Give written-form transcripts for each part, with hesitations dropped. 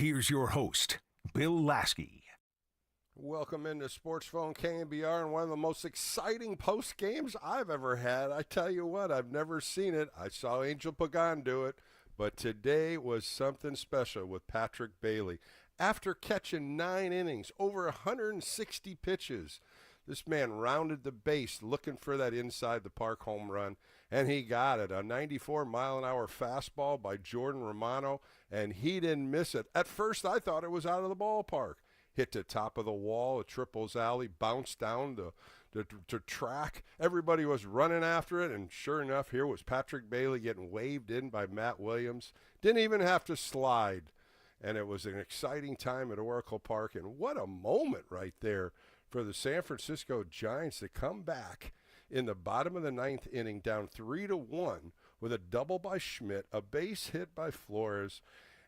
Here's your host, Bill Lasky. Welcome into Sports Phone KNBR and one of the most exciting post games I've ever had. I tell you what, I've never seen it. I saw Angel Pagan do it, but today was something special with Patrick Bailey. After catching 9 innings, over 160 pitches, this man rounded the base looking for that inside the park home run, and he got it. A 94-mile-an-hour fastball by Jordan Romano, and he didn't miss it. At first, I thought it was out of the ballpark. Hit the top of the wall, a triples alley, bounced down the track. Everybody was running after it, and sure enough, here was Patrick Bailey getting waved in by Matt Williams. Didn't even have to slide, and it was an exciting time at Oracle Park, and what a moment right there for the San Francisco Giants to come back in the bottom of the 9th inning, down 3-1 with a double by Schmidt, a base hit by Flores,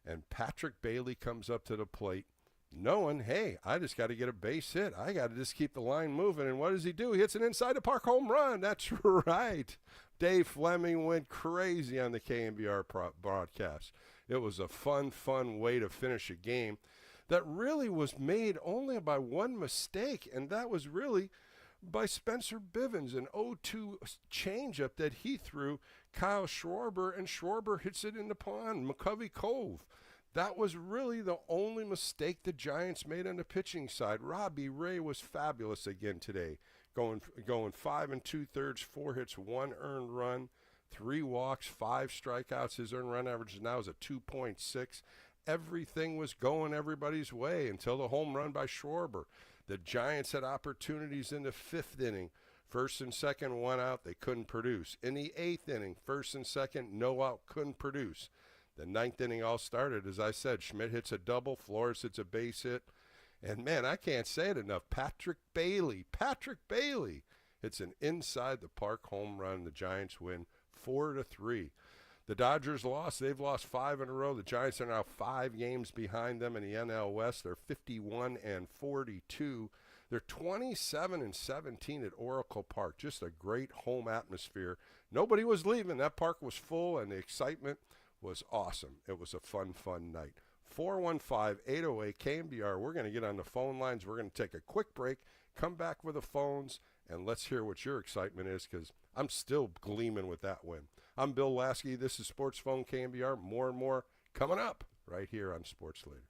and Patrick Bailey comes up to the plate knowing, hey, I just got to get a base hit. I got to just keep the line moving. And what does he do? He hits an inside the park home run. That's right. Dave Fleming went crazy on the KNBR broadcast. It was a fun way to finish a game that really was made only by one mistake, and that was really by Spencer Bivens, an 0-2 changeup that he threw Kyle Schwarber, and Schwarber hits it in the pond, McCovey Cove. That was really the only mistake the Giants made on the pitching side. Robbie Ray was fabulous again today, going 5 2/3, 4 hits, 1 earned run, 3 walks, 5 strikeouts. His earned run average now is a 2.6. Everything was going everybody's way until the home run by Schwarber. The Giants had opportunities in the 5th inning. First and second, 1 out, they couldn't produce. In the 8th inning, first and second, no out, couldn't produce. The 9th inning all started, as I said. Schmidt hits a double, Flores hits a base hit. And, man, I can't say it enough. Patrick Bailey hits an inside-the-park home run. The Giants win 4-3. The Dodgers lost. They've lost 5 in a row. The Giants are now 5 games behind them in the NL West. They're 51-42. They're 27-17 at Oracle Park. Just a great home atmosphere. Nobody was leaving. That park was full, and the excitement was awesome. It was a fun night. 415-808 KNBR. We're going to get on the phone lines. We're going to take a quick break, come back with the phones, and let's hear what your excitement is, because I'm still gleaming with that win. I'm Bill Lasky. This is Sports Phone KNBR. More and more coming up right here on Sports Leader.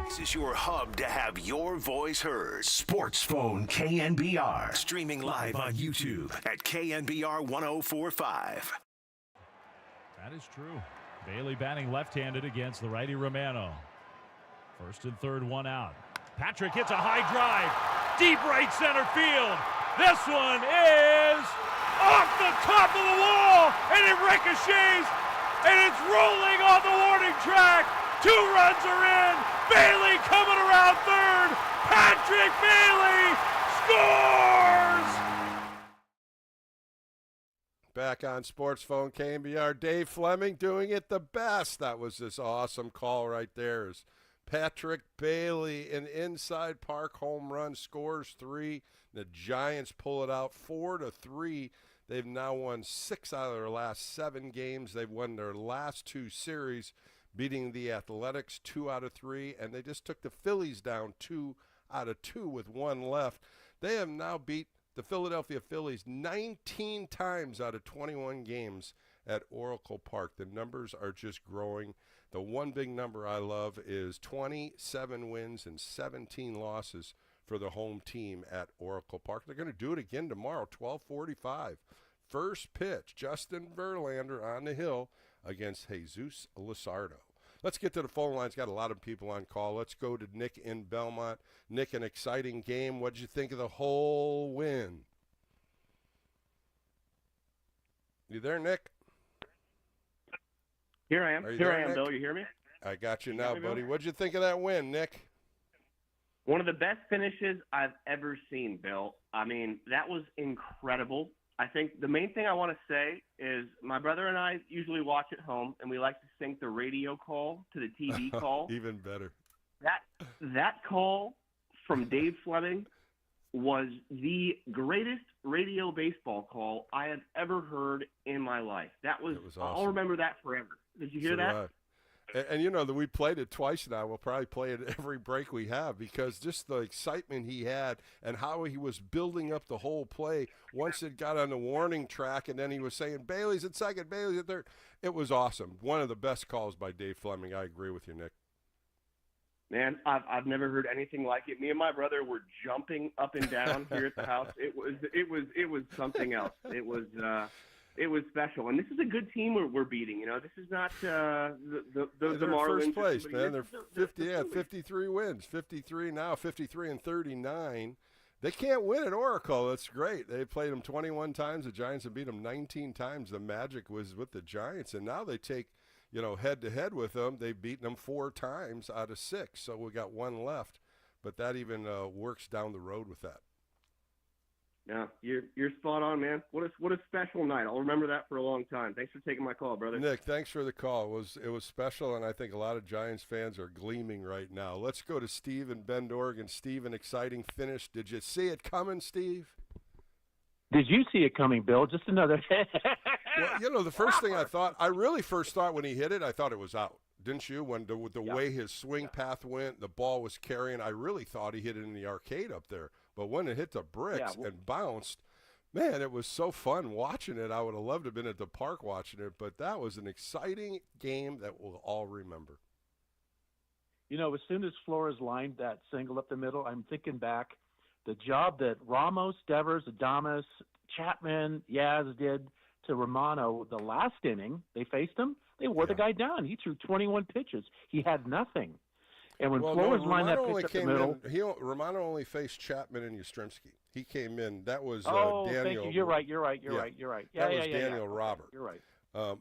This is your hub to have your voice heard. Sports Phone KNBR. Streaming live on YouTube at KNBR 1045. That is true. Bailey batting left-handed against the righty Romano. First and third, one out. Patrick hits a high drive. Deep right center field. This one is off the top of the wall, and it ricochets, and it's rolling on the warning track. 2 runs are in. Bailey coming around third. Patrick Bailey scores! Back on Sports Phone KNBR, Dave Fleming doing it the best. That was this awesome call right there. Is Patrick Bailey, an inside park home run, scores 3. The Giants pull it out 4-3. They've now won 6 out of their last 7 games. They've won their last 2 series, beating the Athletics 2 out of 3, and they just took the Phillies down 2 out of 2 with 1 left. They have now beat the Philadelphia Phillies 19 times out of 21 games at Oracle Park. The numbers are just growing. The one big number I love is 27 wins and 17 losses for the home team at Oracle Park. They're going to do it again tomorrow, 12:45. First pitch, Justin Verlander on the hill against Jesus Luzardo. Let's get to the phone lines. Got a lot of people on call. Let's go to Nick in Belmont. Nick, an exciting game. What did you think of the whole win? You there, Nick? Here I am. Here I am, Bill. You hear me? I got you now, buddy. What did you think of that win, Nick? One of the best finishes I've ever seen, Bill. I mean, that was incredible. I think the main thing I want to say is my brother and I usually watch at home, and we like to sync the radio call to the TV call. Even better. That call from Dave Fleming was the greatest radio baseball call I have ever heard in my life. That was awesome. I'll remember that forever. Did you hear that? Right. And you know that we played it twice now. We'll probably play it every break we have because just the excitement he had and how he was building up the whole play once it got on the warning track, and then he was saying, Bailey's at second, Bailey's at third. It was awesome. One of the best calls by Dave Fleming. I agree with you, Nick. Man, I've never heard anything like it. Me and my brother were jumping up and down here at the house. It was something else. It was special, and this is a good team we're beating. You know, this is not the Marlins. First place, man. They're 53 wins, 53 now, 53 and 39. They can't win at Oracle. That's great. They played them 21 times. The Giants have beat them 19 times. The magic was with the Giants, and now they take, head to head with them. They've beaten them 4 times out of 6, so we got 1 left. But that even works down the road with that. Yeah, you're spot on, man. What a special night. I'll remember that for a long time. Thanks for taking my call, brother. Nick, thanks for the call. It was special, and I think a lot of Giants fans are gleaming right now. Let's go to Steve in Bend, Oregon. Steve, an exciting finish. Did you see it coming, Steve? Did you see it coming, Bill? Just another. Well, the first thing I really first thought when he hit it, I thought it was out. Didn't you? When the way his swing path went, the ball was carrying, I really thought he hit it in the arcade up there. But when it hit the bricks and bounced, man, it was so fun watching it. I would have loved to have been at the park watching it, but that was an exciting game that we'll all remember. As soon as Flores lined that single up the middle, I'm thinking back the job that Ramos, Devers, Adames, Chapman, Yaz did to Romano the last inning. They faced him. They wore the guy down. He threw 21 pitches. He had nothing. And when Flores lined that pitch up the middle, Romano only faced Chapman and Yastrzemski. He came in. That was Daniel. Thank you. You're right. Yeah, that was Daniel Robert. You're right.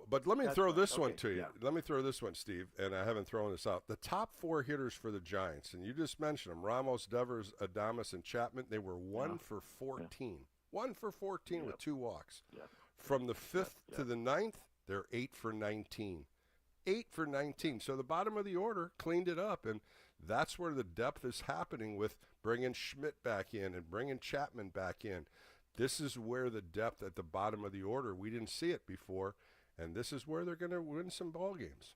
But let me throw this one to you. Yeah. Let me throw this one, Steve, and I haven't thrown this out. The top 4 hitters for the Giants, and you just mentioned them, Ramos, Devers, Adames, and Chapman, they were 1 for 14. Yeah. 1 for 14 with 2 walks. Yeah. From the 5th to the 9th, they're 8 for 19. 8 for 19. So the bottom of the order cleaned it up, and that's where the depth is happening with bringing Schmidt back in and bringing Chapman back in. This is where the depth at the bottom of the order, we didn't see it before, and this is where they're going to win some ball games.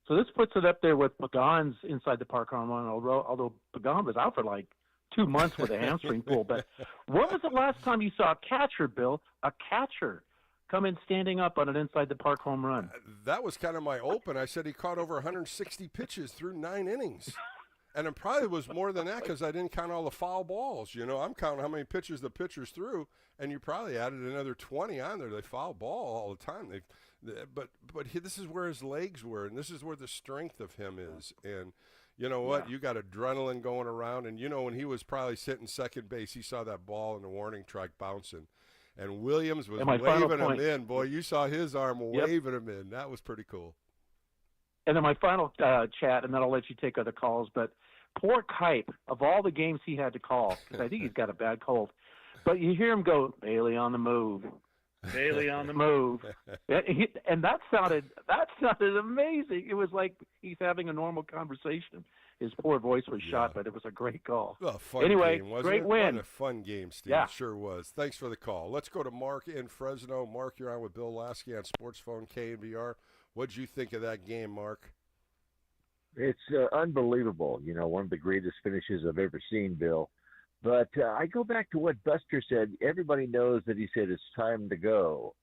So this puts it up there with Pagan's inside the park home run, although Pagan was out for like 2 months with a hamstring pull. But when was the last time you saw a catcher, Bill, a catcher, come in standing up on an inside the park home run? That was kind of my open. I said he caught over 160 pitches through 9 innings. And it probably was more than that because I didn't count all the foul balls. You know, I'm counting how many pitches the pitchers threw, and you probably added another 20 on there. They foul ball all the time. This is where his legs were, and this is where the strength of him is. And you know what? Yeah. You got adrenaline going around, and you know when he was probably sitting second base, he saw that ball in the warning track bouncing, and Williams was waving him in. Boy, you saw his arm waving him in. That was pretty cool. And then my final chat, and then I'll let you take other calls, but poor Kipe, of all the games he had to call, because I think he's got a bad cold, but you hear him go, Bailey on the move, Bailey on the move. And that sounded amazing. It was like he's having a normal conversation. His poor voice was shot, but it was a great call. Well, fun anyway, game, wasn't great it? win. What a fun game, Steve. Yeah. It sure was. Thanks for the call. Let's go to Mark in Fresno. Mark, you're on with Bill Lasky on Sports Phone KNBR. What'd you think of that game, Mark? It's unbelievable. You know, one of the greatest finishes I've ever seen, Bill. But I go back to what Buster said. Everybody knows that he said it's time to go.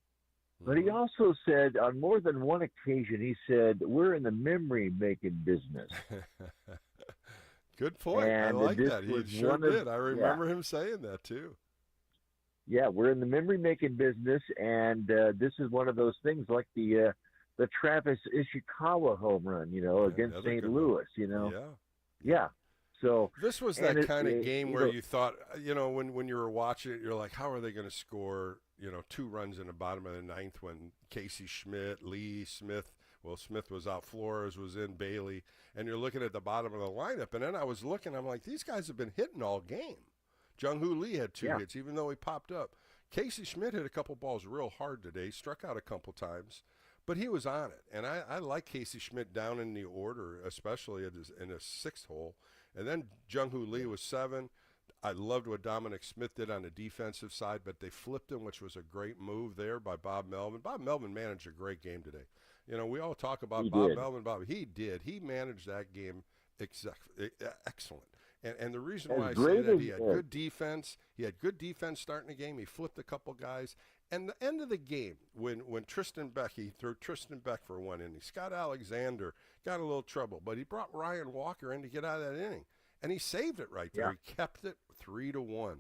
But he also said on more than one occasion, he said, we're in the memory-making business. Good point. And I like that. He sure did. I remember him saying that, too. Yeah, we're in the memory-making business, and this is one of those things like the Travis Ishikawa home run, you know, against St. Louis, you know. Yeah. So this was that kind of game where you thought, you know, when you were watching it, you're like, how are they going to score, you know, 2 runs in the bottom of the 9th when Casey Schmidt, Lee, Smith was out, Flores was in, Bailey, and you're looking at the bottom of the lineup. And then I was looking, I'm like, these guys have been hitting all game. Jung-Hoo Lee had 2 hits, even though he popped up. Casey Schmidt hit a couple balls real hard today, struck out a couple times. But he was on it, and I like Casey Schmidt down in the order, especially in his 6th hole. And then Jung-Hoo Lee was 7. I loved what Dominic Smith did on the defensive side, but they flipped him, which was a great move there by Bob Melvin. Bob Melvin managed a great game today. You know, we all talk about Melvin. He did. He managed that game excellent. And the reason why I say that, he had good defense. He had good defense starting the game. He flipped a couple guys. And the end of the game, when Tristan Beck, he threw Tristan Beck for 1 inning. Scott Alexander got a little trouble, but he brought Ryan Walker in to get out of that inning. And he saved it right there. He kept it 3-1.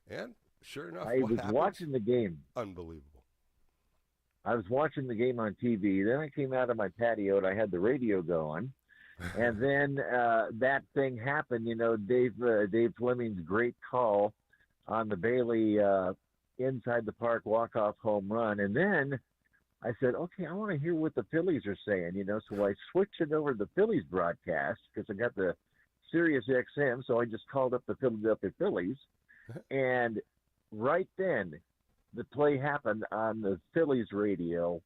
And sure enough, I was watching the game. Unbelievable. I was watching the game on TV. Then I came out of my patio, and I had the radio going. And then that thing happened, you know, Dave Fleming's great call on the Bailey inside the park walk-off home run. And then I said, okay, I want to hear what the Phillies are saying, you know. So I switched it over to the Phillies broadcast because I got the Sirius XM. So I just called up the Philadelphia Phillies. And right then, the play happened on the Phillies radio.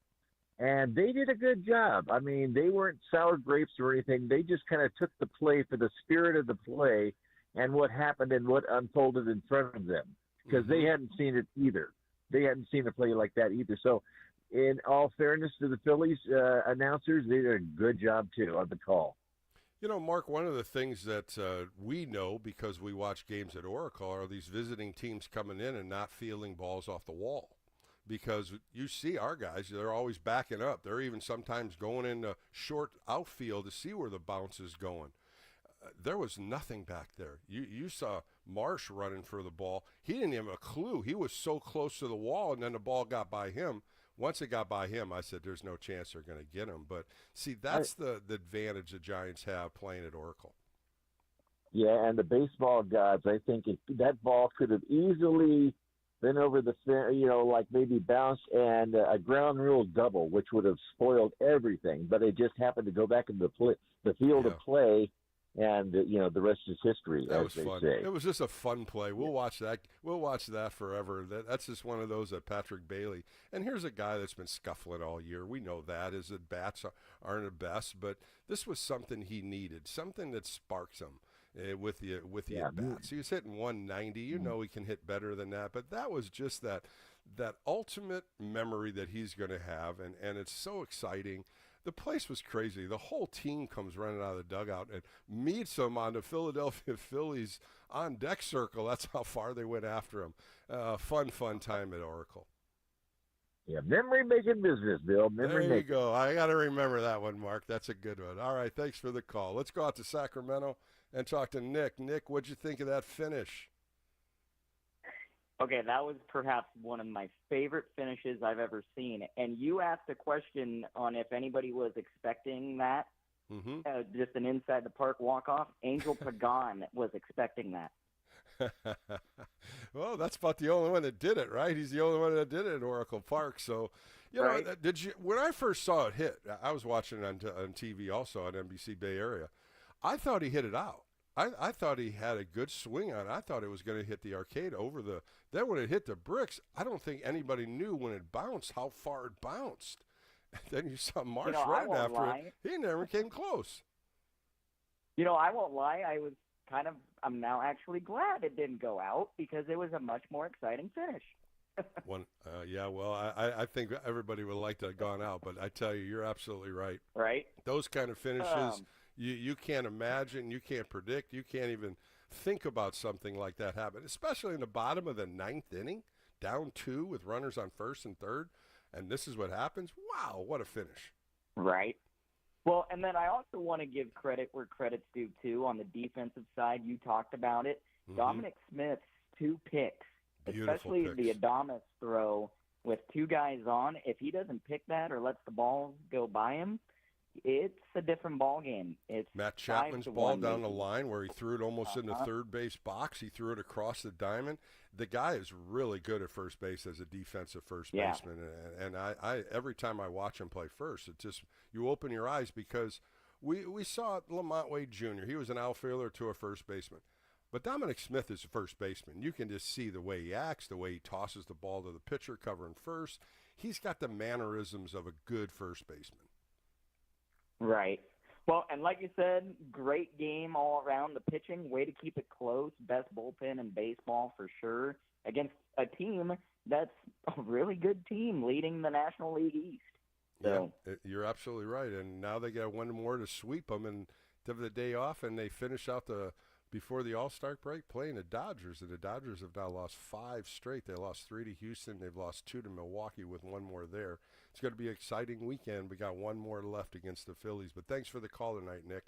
And they did a good job. I mean, they weren't sour grapes or anything. They just kind of took the play for the spirit of the play and what happened and what unfolded in front of them. Because they hadn't seen it either. They hadn't seen a play like that either. So, in all fairness to the Phillies announcers, they did a good job, too, on the call. You know, Mark, one of the things that we know because we watch games at Oracle are these visiting teams coming in and not fielding balls off the wall. Because you see our guys, they're always backing up. They're even sometimes going in the short outfield to see where the bounce is going. There was nothing back there. You saw Marsh running for the ball. He didn't have a clue. He was so close to the wall, and then the ball got by him. Once it got by him, I said, there's no chance they're going to get him. But, see, that's the advantage the Giants have playing at Oracle. Yeah, and the baseball gods, I think that ball could have easily been over the, you know, like maybe bounced and a ground rule double, which would have spoiled everything. But it just happened to go back into the field of play. And, you know, the rest is history, that as was they fun. say. It was just a fun play. We'll watch that. We'll watch that forever. That's just one of those at Patrick Bailey. And here's a guy that's been scuffling all year. We know that. His at-bats aren't the best. But this was something he needed, something that sparks him with the at-bats. He was hitting 190. You know he can hit better than that. But that was just that ultimate memory that he's going to have. And it's so exciting. the place was crazy. The whole team comes running out of the dugout and meets them on the Philadelphia Phillies on deck circle. That's how far they went after him. Fun time at Oracle. Yeah, memory making business, Bill. Memory There you making. go. I got to remember that one, Mark. That's a good one. All right, thanks for the call. Let's go out to Sacramento and talk to Nick. Nick, what'd you think of that finish? Okay, that was perhaps one of my favorite finishes I've ever seen. And you asked a question on if anybody was expecting that, just an inside the park walk-off. Angel Pagan was expecting that. Well, that's about the only one that did it, right? He's the only one that did it at Oracle Park. So, you know, did you? When I first saw it hit, I was watching it on TV also on NBC Bay Area. I thought he hit it out. I thought he had a good swing on it. I thought it was going to hit the arcade over the. Then when it hit the bricks, I don't think anybody knew when it bounced how far it bounced. And then you saw Marsh running after it. He never came close. You know, I won't lie. I'm now actually glad it didn't go out because it was a much more exciting finish. I think everybody would like to have gone out, but I tell you, you're absolutely right. Right? Those kind of finishes, you can't imagine, you can't predict, you can't even think about something like that happen, especially in the bottom of the ninth inning, down 2 with runners on first and third, and this is what happens. Wow, what a finish. Right. Well, and then I also want to give credit where credit's due, too. On the defensive side, you talked about it. Dominic Smith's 2 picks, Beautiful especially picks. the Adames throw with 2 guys on. If he doesn't pick that or lets the ball go by him, it's a different ball game. It's Matt Chapman's ball down the maybe. line where he threw it almost in the third base box. He threw it across the diamond. The guy is really good at first base as a defensive first baseman. And I every time I watch him play first, it just you open your eyes because we saw Lamont Wade Jr. He was an outfielder to a first baseman. But Dominic Smith is a first baseman. You can just see the way he acts, the way he tosses the ball to the pitcher covering first. He's got the mannerisms of a good first baseman. Right. Well, and like you said, great game all around. The pitching, way to keep it close. Best bullpen in baseball for sure against a team that's a really good team leading the National League East. So. Yeah, you're absolutely right. And now they got one more to sweep them and have the day off, and they finish out before the All-Star break playing the Dodgers. And the Dodgers have now lost 5 straight. They lost 3 to Houston. They've lost 2 to Milwaukee with 1 more there. It's going to be an exciting weekend. We got 1 more left against the Phillies. But thanks for the call tonight, Nick.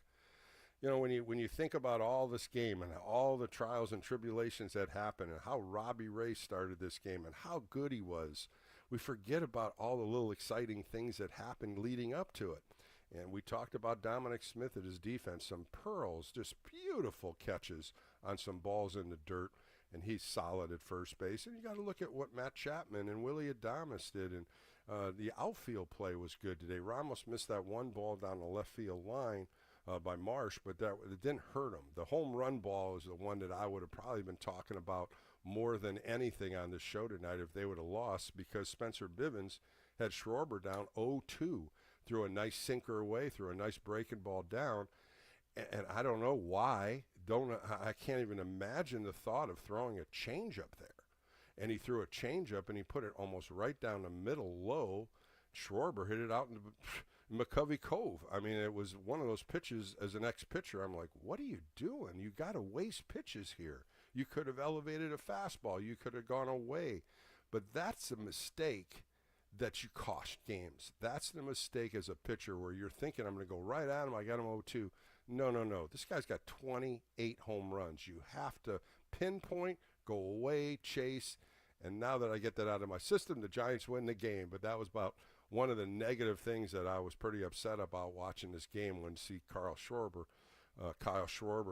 You know, when you think about all this game and all the trials and tribulations that happened and how Robbie Ray started this game and how good he was, we forget about all the little exciting things that happened leading up to it. And we talked about Dominic Smith at his defense, some pearls, just beautiful catches on some balls in the dirt, and he's solid at first base. And you got to look at what Matt Chapman and Willie Adames did, and the outfield play was good today. Ramos missed that 1 ball down the left field line by Marsh, but it didn't hurt him. The home run ball is the one that I would have probably been talking about more than anything on this show tonight if they would have lost, because Spencer Bivens had Schwarber down 0-2. Threw a nice sinker away, threw a nice breaking ball down, and I don't know why. I can't even imagine the thought of throwing a changeup there. And he threw a changeup, and he put it almost right down the middle low. Schwarber hit it out in McCovey Cove. I mean, it was one of those pitches as an ex-pitcher. I'm like, what are you doing? You got to waste pitches here. You could have elevated a fastball. You could have gone away. But that's a mistake that you cost games. That's the mistake as a pitcher where you're thinking, I'm going to go right at him. I got him 0-2. No. This guy's got 28 home runs. You have to pinpoint, go away, chase. And now that I get that out of my system, the Giants win the game. But that was about one of the negative things that I was pretty upset about watching this game when see Kyle Schwarber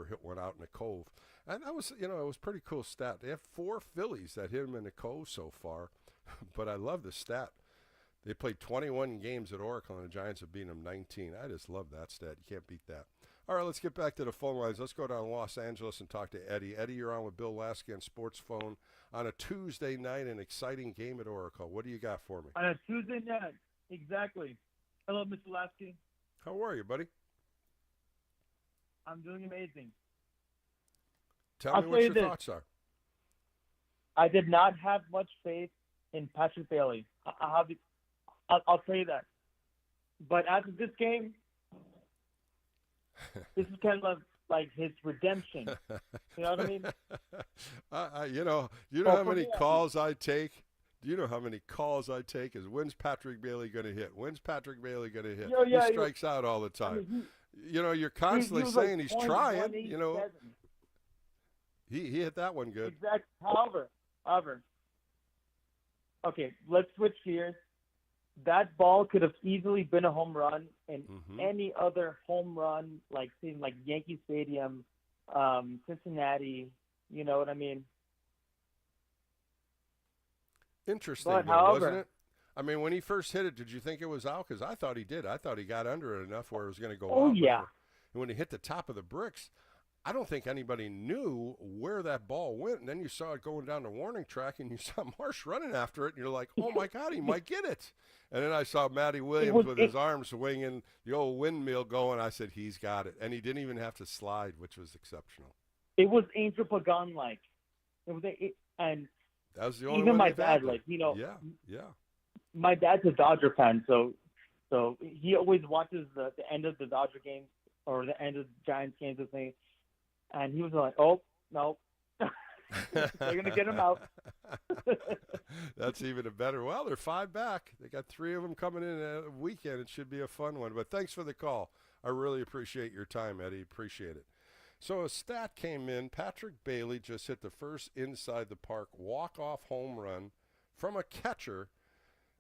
hit one out in the Cove. And that was, it was a pretty cool stat. They have 4 Phillies that hit him in the Cove so far. But I love the stat. They played 21 games at Oracle, and the Giants have beaten them 19. I just love that stat. You can't beat that. All right, let's get back to the phone lines. Let's go down to Los Angeles and talk to Eddie. Eddie, you're on with Bill Lasky on Sports Phone on a Tuesday night, an exciting game at Oracle. What do you got for me? On a Tuesday night, exactly. Hello, Mr. Lasky. How are you, buddy? I'm doing amazing. Tell me what your thoughts are. I did not have much faith in Patrick Bailey. I'll tell you that. But after this game, this is kind of like his redemption. You know what I mean? You know how many calls I take? Do you know how many calls I take is when's Patrick Bailey going to hit? When's Patrick Bailey going to hit? He strikes out all the time. I mean, you're constantly saying like he's trying. He hit that one good. Exactly. However, okay, let's switch gears. That ball could have easily been a home run in any other home run, like Yankee Stadium, Cincinnati. You know what I mean? Interesting, wasn't it? I mean, when he first hit it, did you think it was out? Because I thought he did. I thought he got under it enough where it was going to go out. Oh, yeah. And when he hit the top of the bricks, I don't think anybody knew where that ball went. And then you saw it going down the warning track, and you saw Marsh running after it, and you're like, oh, my God, he might get it. And then I saw Matty Williams with his arms swinging, the old windmill going. I said, he's got it. And he didn't even have to slide, which was exceptional. It was Angel Pagan-like. And that was the only even way my it dad, happened. Yeah. My dad's a Dodger fan, so he always watches the end of the Dodger games or the end of the Giants games with me, and he was like, "Oh no, they're gonna get him out." That's even a better. Well, they're 5 back. They got 3 of them coming in a weekend. It should be a fun one. But thanks for the call. I really appreciate your time, Eddie. Appreciate it. So a stat came in. Patrick Bailey just hit the first inside the park walk-off home run from a catcher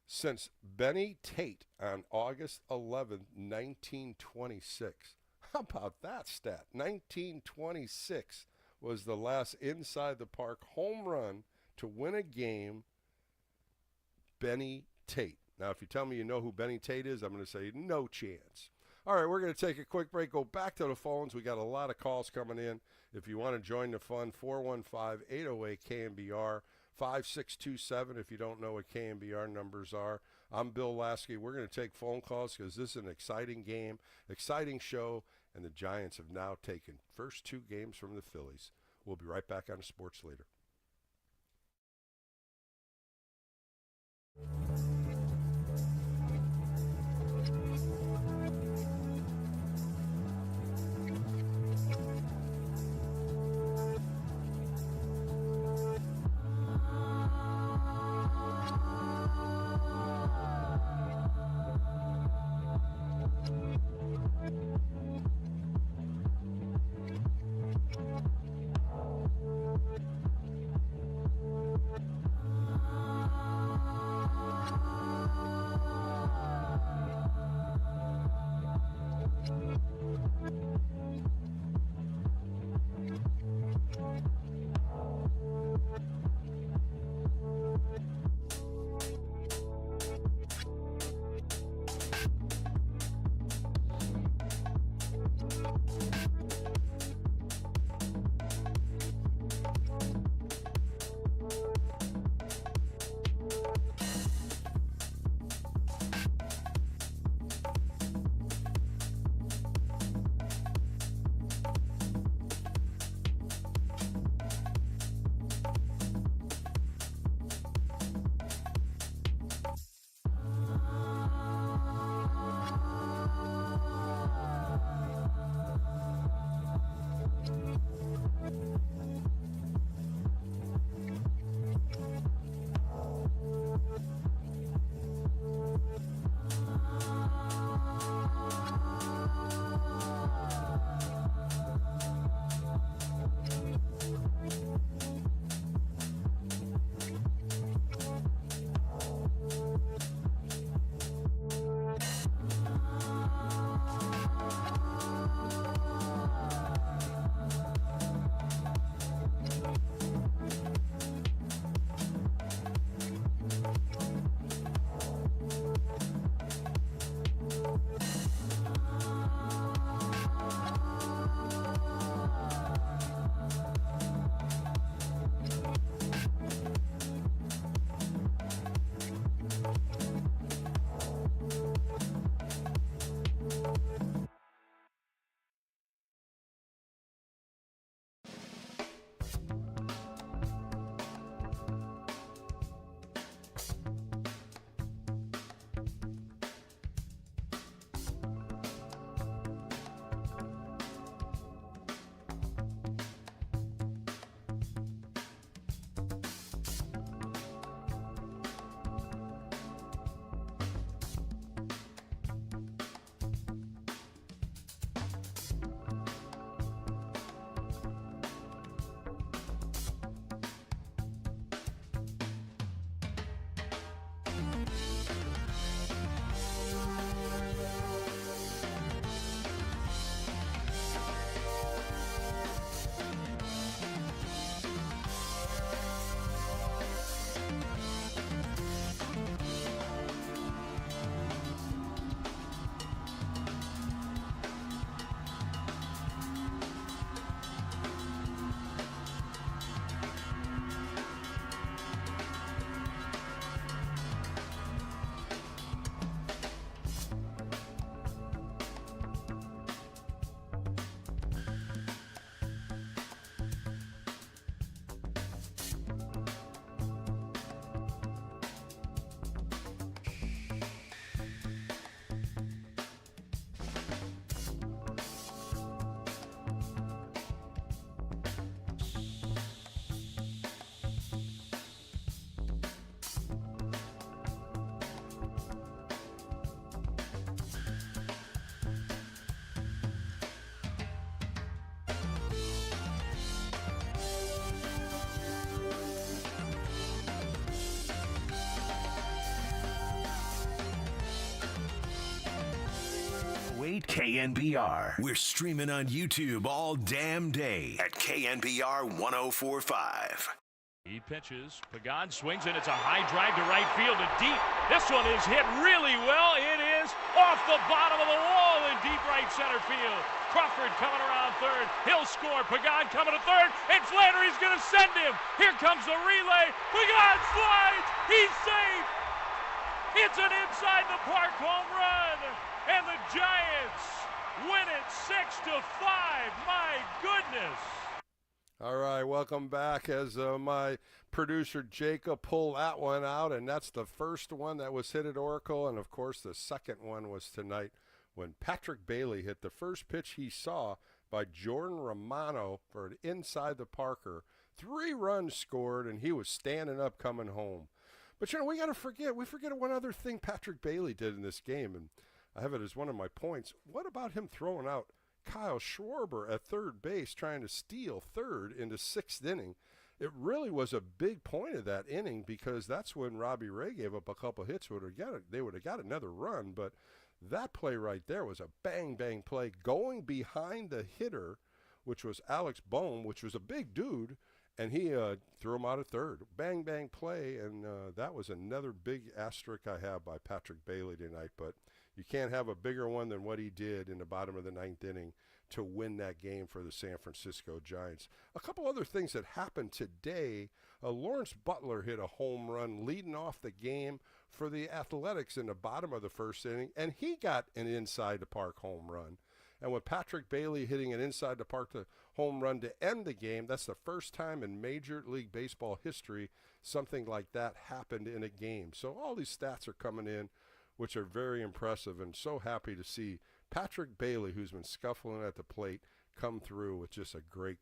since Benny Tate on August 11th, 1926. How about that stat? 1926 was the last inside the park home run to win a game. Benny Tate. Now, if you tell me you know who Benny Tate is, I'm going to say no chance. All right, we're going to take a quick break, go back to the phones. We got a lot of calls coming in. If you want to join the fun, 415-808-KNBR, 5627 if you don't know what KNBR numbers are. I'm Bill Lasky. We're going to take phone calls because this is an exciting game, exciting show, and the Giants have now taken first 2 games from the Phillies. We'll be right back on the Sports Leader. 98 KNBR. We're streaming on YouTube all damn day at KNBR 1045. He pitches. Pagan swings, and it's a high drive to right field and deep. This one is hit really well. It is off the bottom of the wall in deep right center field. Crawford coming around third. He'll score. Pagan coming to third. And Flannery's going to send him. Here comes the relay. Pagan slides. He's safe. It's an inside the park home run. And the Giants win it 6-5. My goodness. All right, welcome back as my producer Jacob pulled that one out, and that's the first one that was hit at Oracle, and of course the second one was tonight when Patrick Bailey hit the first pitch he saw by Jordan Romano for an inside the Parker. 3 runs scored, and he was standing up coming home. But, we forget one other thing Patrick Bailey did in this game, and I have it as one of my points. What about him throwing out Kyle Schwarber at third base trying to steal third into 6th inning? It really was a big point of that inning because that's when Robbie Ray gave up a couple hits. They would have got another run, but that play right there was a bang-bang play going behind the hitter, which was Alex Bohm, which was a big dude, and he threw him out at third. Bang-bang play, and that was another big asterisk I have by Patrick Bailey tonight, but you can't have a bigger one than what he did in the bottom of the 9th inning to win that game for the San Francisco Giants. A couple other things that happened today. Lawrence Butler hit a home run leading off the game for the Athletics in the bottom of the 1st inning, and he got an inside-the-park home run. And with Patrick Bailey hitting an inside-the-park home run to end the game, that's the first time in Major League Baseball history something like that happened in a game. So all these stats are coming in, which are very impressive, and so happy to see Patrick Bailey, who's been scuffling at the plate, come through with just a great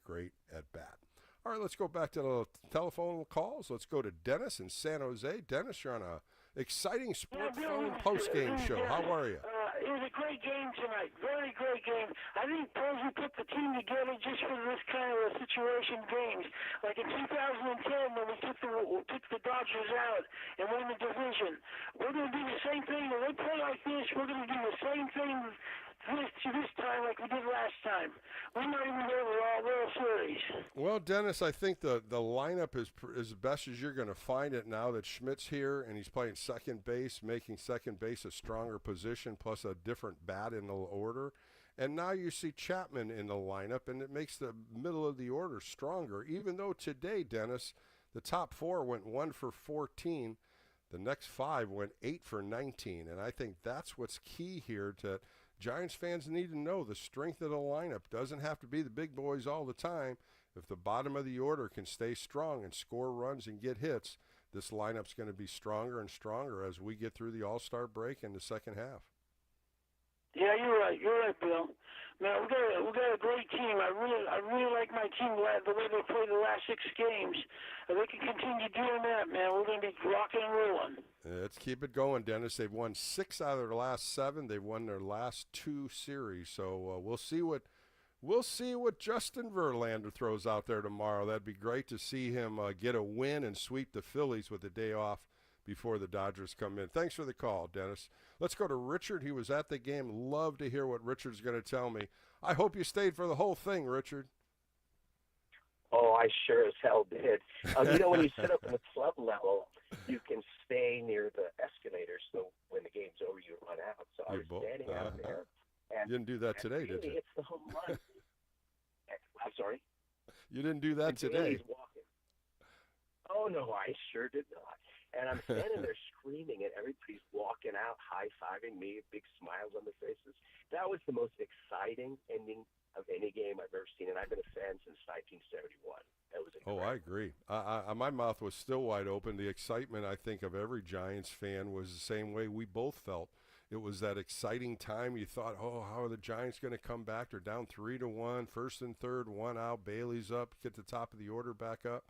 at-bat. All right, let's go back to the telephone calls. Let's go to Dennis in San Jose. Dennis, you're on a exciting sports phone post-game show. How are you? It was a great game tonight. Very great game. I think Posey put the team together just for this kind of a situation games. Like in 2010 when we took the Dodgers out and won the division. We're going to do the same thing. When they play like this, we're going to do the same thing this time like we did last time. We might even go to the World Series. Well, Dennis, I think the lineup is as best as you're going to find it now that Schmidt's here and he's playing second base, making second base a stronger position plus a different bat in the order. And now you see Chapman in the lineup, and it makes the middle of the order stronger, even though today, Dennis, the top 4 went 1 for 14. The next 5 went 8 for 19. And I think that's what's key here to – Giants fans need to know the strength of the lineup doesn't have to be the big boys all the time. If the bottom of the order can stay strong and score runs and get hits, this lineup's going to be stronger and stronger as we get through the All-Star break in the second half. Yeah, you're right. You're right, Bill. Man, we got a great team. I really like my team the way they played the last 6 games. If they can continue doing that, man, we're going to be rocking and rolling. Let's keep it going, Dennis. They've won 6 out of their last 7. They've won their last 2 series. So we'll see what Justin Verlander throws out there tomorrow. That'd be great to see him get a win and sweep the Phillies with a day off before the Dodgers come in. Thanks for the call, Dennis. Let's go to Richard. He was at the game. Love to hear what Richard's going to tell me. I hope you stayed for the whole thing, Richard. Oh, I sure as hell did. When you sit up in the club level, you can stay near the escalator, so when the game's over, you run out. So I was standing out there. And, you didn't do that today, did you? It's the home run. I'm sorry? You didn't do that today. Oh, no, I sure did not. And I'm standing there screaming, and everybody's walking out, high-fiving me, big smiles on their faces. That was the most exciting ending of any game I've ever seen, and I've been a fan since 1971. That was incredible. Oh, I agree. My mouth was still wide open. The excitement, I think, of every Giants fan was the same way we both felt. It was that exciting time. You thought, oh, how are the Giants going to come back? They're down 3-1, first and third, 1 out. Bailey's up, get the top of the order back up.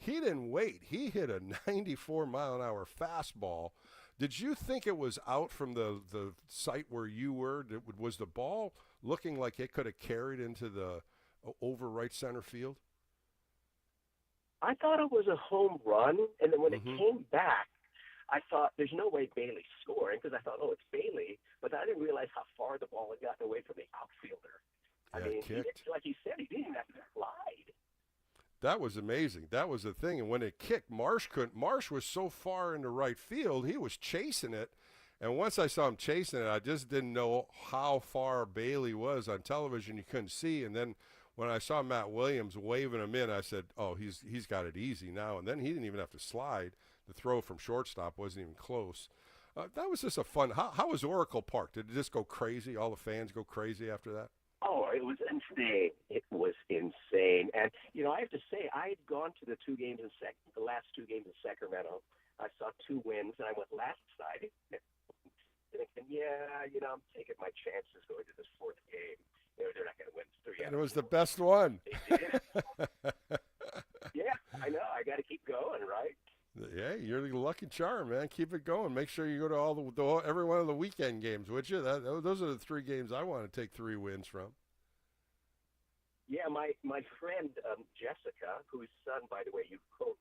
He didn't wait. He hit a 94-mile-an-hour fastball. Did you think it was out from the site where you were? Was the ball looking like it could have carried into the over right center field? I thought it was a home run, and then when it came back, I thought there's no way Bailey's scoring because I thought, oh, it's Bailey, but I didn't realize how far the ball had gotten away from the outfielder. I mean, like you said, he didn't even have to slide. That was amazing. That was the thing. And when it kicked, Marsh couldn't. Marsh was so far into right field, he was chasing it. And once I saw him chasing it, I just didn't know how far Bailey was. On television, you couldn't see. And then when I saw Matt Williams waving him in, I said, oh, he's got it easy now. And then he didn't even have to slide. The throw from shortstop wasn't even close. That was just a fun. How was Oracle Park? Did it just go crazy? All the fans go crazy after that? Oh, it was insane. It was insane. And, you know, I have to say, I had gone to the last 2 games in Sacramento. I saw 2 wins, and I went last night. Thinking, yeah, you know, I'm taking my chances going to this 4th game. You know, they're not going to win 3. And it was the best one. Yeah, I know. I got to keep going, right? Yeah, you're the lucky charm, man. Keep it going. Make sure you go to every one of the weekend games, would you? Those are the 3 games I want to take 3 wins from. Yeah, my friend Jessica, whose son, by the way, you coach,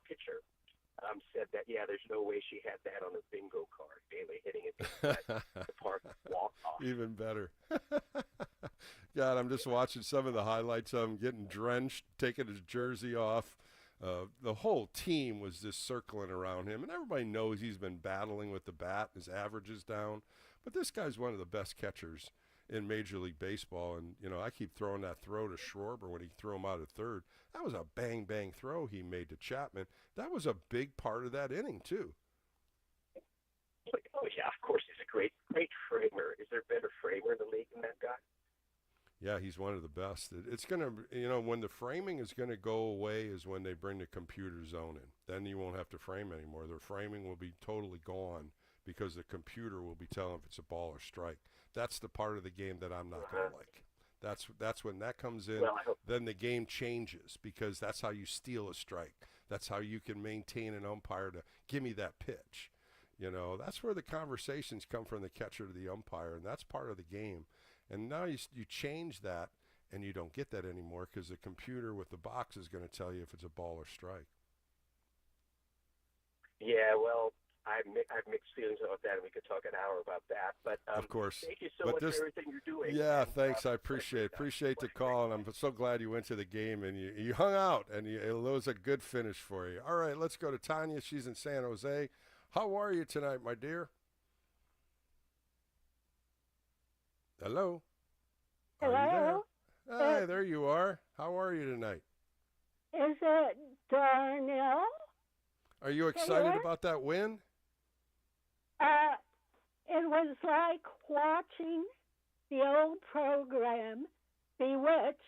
pitcher, said that, yeah, there's no way she had that on her bingo card, Bailey hitting it to the park walk-off. Even better. God, I'm just watching some of the highlights of him getting drenched, taking his jersey off. The whole team was just circling around him, and everybody knows he's been battling with the bat. His average is down. But this guy's one of the best catchers in Major League Baseball. And, you know, I keep throwing that throw to Schwarber when he threw him out at third. That was a bang-bang throw he made to Chapman. That was a big part of that inning, too. Oh, yeah, of course. He's a great framer. Is there a better framer in the league than that guy? Yeah, he's one of the best. It's going to, you know, when the framing is going to go away is when they bring the computer zone in. Then you won't have to frame anymore. The framing will be totally gone because the computer will be telling if it's a ball or strike. That's the part of the game that I'm not going to like. That's when that comes in. Well, then the game changes because that's how you steal a strike. That's how you can maintain an umpire to give me that pitch. You know, that's where the conversations come from the catcher to the umpire, and that's part of the game. And now you change that, and you don't get that anymore because the computer with the box is going to tell you if it's a ball or strike. Yeah, well, I have mixed feelings about that, and we could talk an hour about that. But of course, thank you so much for everything you're doing. Yeah, thanks. I appreciate the call, and I'm so glad you went to the game and you hung out, and it was a good finish for you. All right, let's go to Tanya. She's in San Jose. How are you tonight, my dear? Hello? Hello? Are you there? Hi, there you are. How are you tonight? Is it Darnell? Are you excited about that win? It was like watching the old program, Bewitched,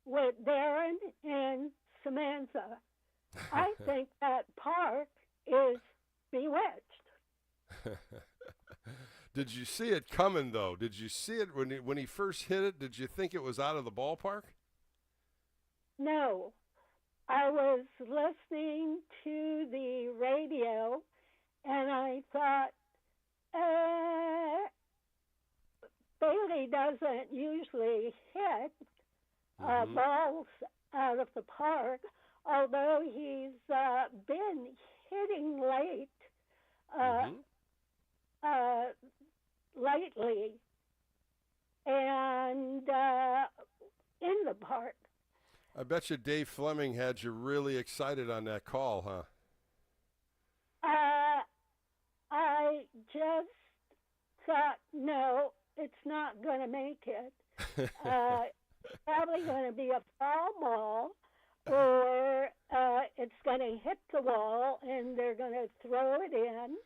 with Darren and Samantha. I think that park is bewitched. Did you see it coming, though? Did you see it when he first hit it? Did you think it was out of the ballpark? No. I was listening to the radio, and I thought, Bailey doesn't usually hit balls out of the park, although he's been hitting late lately and in the park. I bet you Dave Fleming had you really excited on that call, huh? I just thought, no, it's not going to make it. Probably going to be a foul ball, or it's going to hit the wall and they're going to throw it in,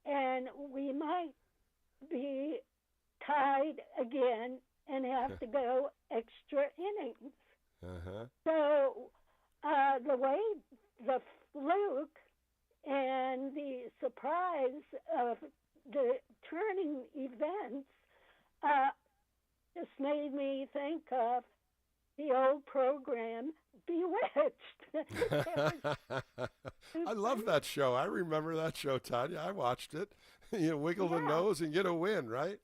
and we might be tied again and have to go extra innings. So the way the fluke and the surprise of the turning events just made me think of the old program Bewitched. I love that show. I remember that show, Tanya. I watched it. You wiggle the nose and get a win, right?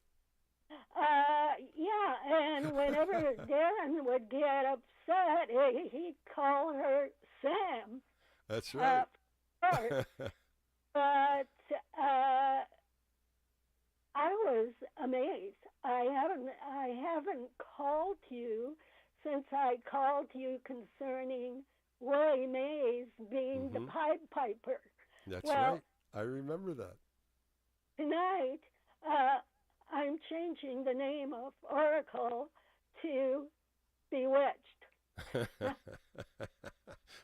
Yeah, and whenever Darren would get upset, he'd call her Sam. That's right. course. But I was amazed. I haven't called you since I called you concerning Willie Mays being the Pied Piper. That's right. I remember that. Tonight, I'm changing the name of Oracle to Bewitched.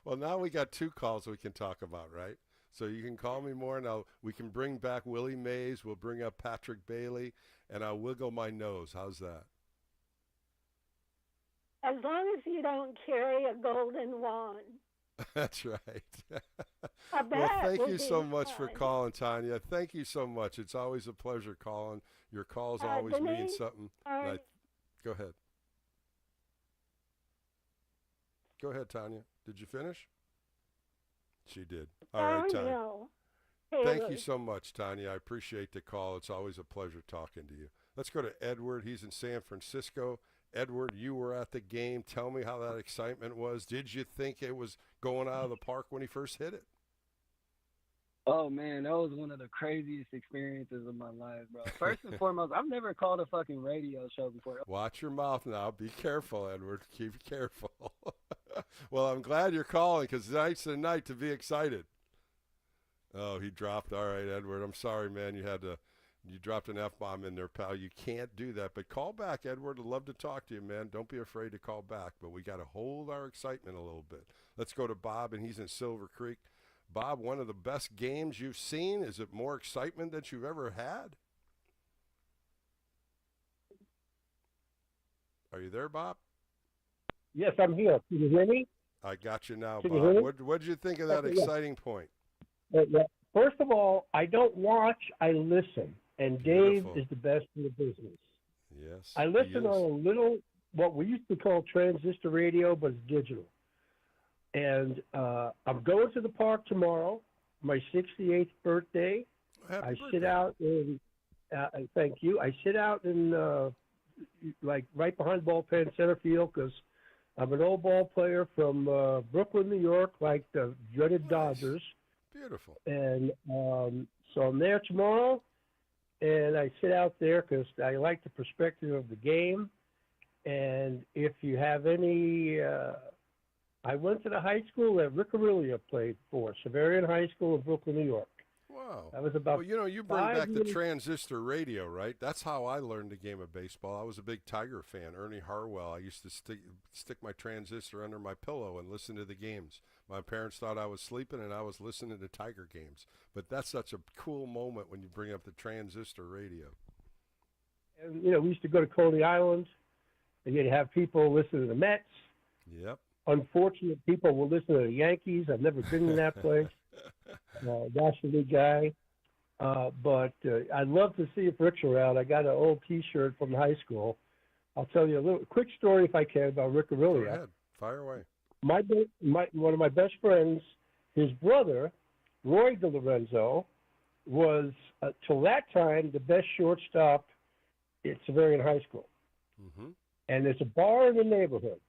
Well, now we got 2 calls we can talk about, right? So you can call me more. Now we can bring back Willie Mays. We'll bring up Patrick Bailey, and I'll wiggle my nose. How's that? As long as you don't carry a golden wand. That's right. Well, thank you so much for calling, Tanya. Thank you so much. It's always a pleasure calling. Your calls always mean something. Go ahead. Go ahead, Tanya. Did you finish? She did. All right, Tanya. No. Thank you so much, Tanya. I appreciate the call. It's always a pleasure talking to you. Let's go to Edward. He's in San Francisco. Edward, you were at the game. Tell me how that excitement was. Did you think it was going out of the park when he first hit it? Oh, man, that was one of the craziest experiences of my life, bro. First and foremost, I've never called a fucking radio show before. Watch your mouth now. Be careful, Edward. Keep careful. Well, I'm glad you're calling because tonight's the night to be excited. Oh, he dropped. All right, Edward. I'm sorry, man. You dropped an F-bomb in there, pal. You can't do that. But call back, Edward. I'd love to talk to you, man. Don't be afraid to call back. But we got to hold our excitement a little bit. Let's go to Bob, and he's in Silver Creek. Bob, one of the best games you've seen. Is it more excitement than you've ever had? Are you there, Bob? Yes, I'm here. Can you hear me? I got you now, Can you Bob. hear me? What did you think of that exciting point? First of all, I don't watch, I listen. And Dave Beautiful. is the best in the business. Yes. I listen on a little, what we used to call transistor radio, but it's digital. And I'm going to the park tomorrow, my 68th birthday. Happy I sit out in, thank you. I sit out in, like, right behind bullpen center field because I'm an old ball player from Brooklyn, New York, like the dreaded Dodgers. Beautiful. And so I'm there tomorrow, and I sit out there because I like the perspective of the game. And if you have any, I went to the high school that Rick Aurelia played for, Severian High School in Brooklyn, New York. Wow. That was about you bring 5 back the years. transistor radio, right? That's how I learned the game of baseball. I was a big Tiger fan. Ernie Harwell. I used to stick my transistor under my pillow and listen to the games. My parents thought I was sleeping, and I was listening to Tiger games. But that's such a cool moment when you bring up the transistor radio. And, we used to go to Coney Island, and you'd have people listen to the Mets. Yep. Unfortunate people will listen to the Yankees. I've never been to that place. National League guy. But I'd love to see if Rick's around. I got an old T-shirt from high school. I'll tell you a quick story, if I can, about Rick Aurelia. Go ahead. Fire away. One of my best friends, his brother, Roy DeLorenzo, was, till that time, the best shortstop at Severian High School. Mm-hmm. And there's a bar in the neighborhood.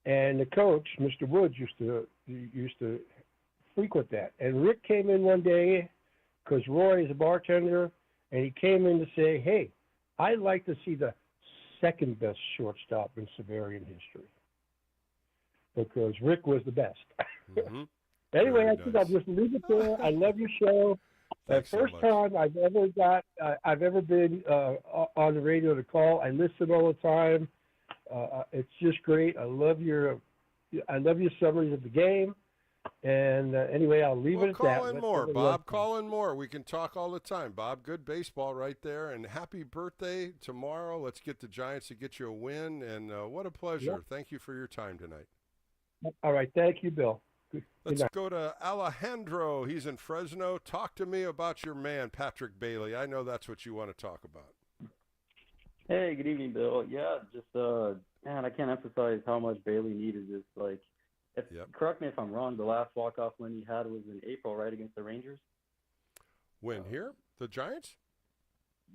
And the coach, Mr. Woods, used to frequent that. And Rick came in one day because Roy is a bartender, and he came in to say, hey, I'd like to see the second best shortstop in Severian history because Rick was the best. Mm-hmm. Anyway, Very I think nice. I'll just leave it there. I love your show. Thanks so First much. time I've ever been on the radio to call. I listen all the time. It's just great. I love your summaries of the game. And anyway, I'll leave it at that. Call in more, Bob. Call in more. We can talk all the time, Bob. Good baseball right there. And happy birthday tomorrow. Let's get the Giants to get you a win. And what a pleasure. Yep. Thank you for your time tonight. All right. Thank you, Bill. Let's go to Alejandro. He's in Fresno. Talk to me about your man, Patrick Bailey. I know that's what you want to talk about. Hey, good evening, Bill. Yeah, just man, I can't emphasize how much Bailey needed this. Like, correct me if I'm wrong. The last walk-off win he had was in April, right, against the Rangers. Win here, the Giants?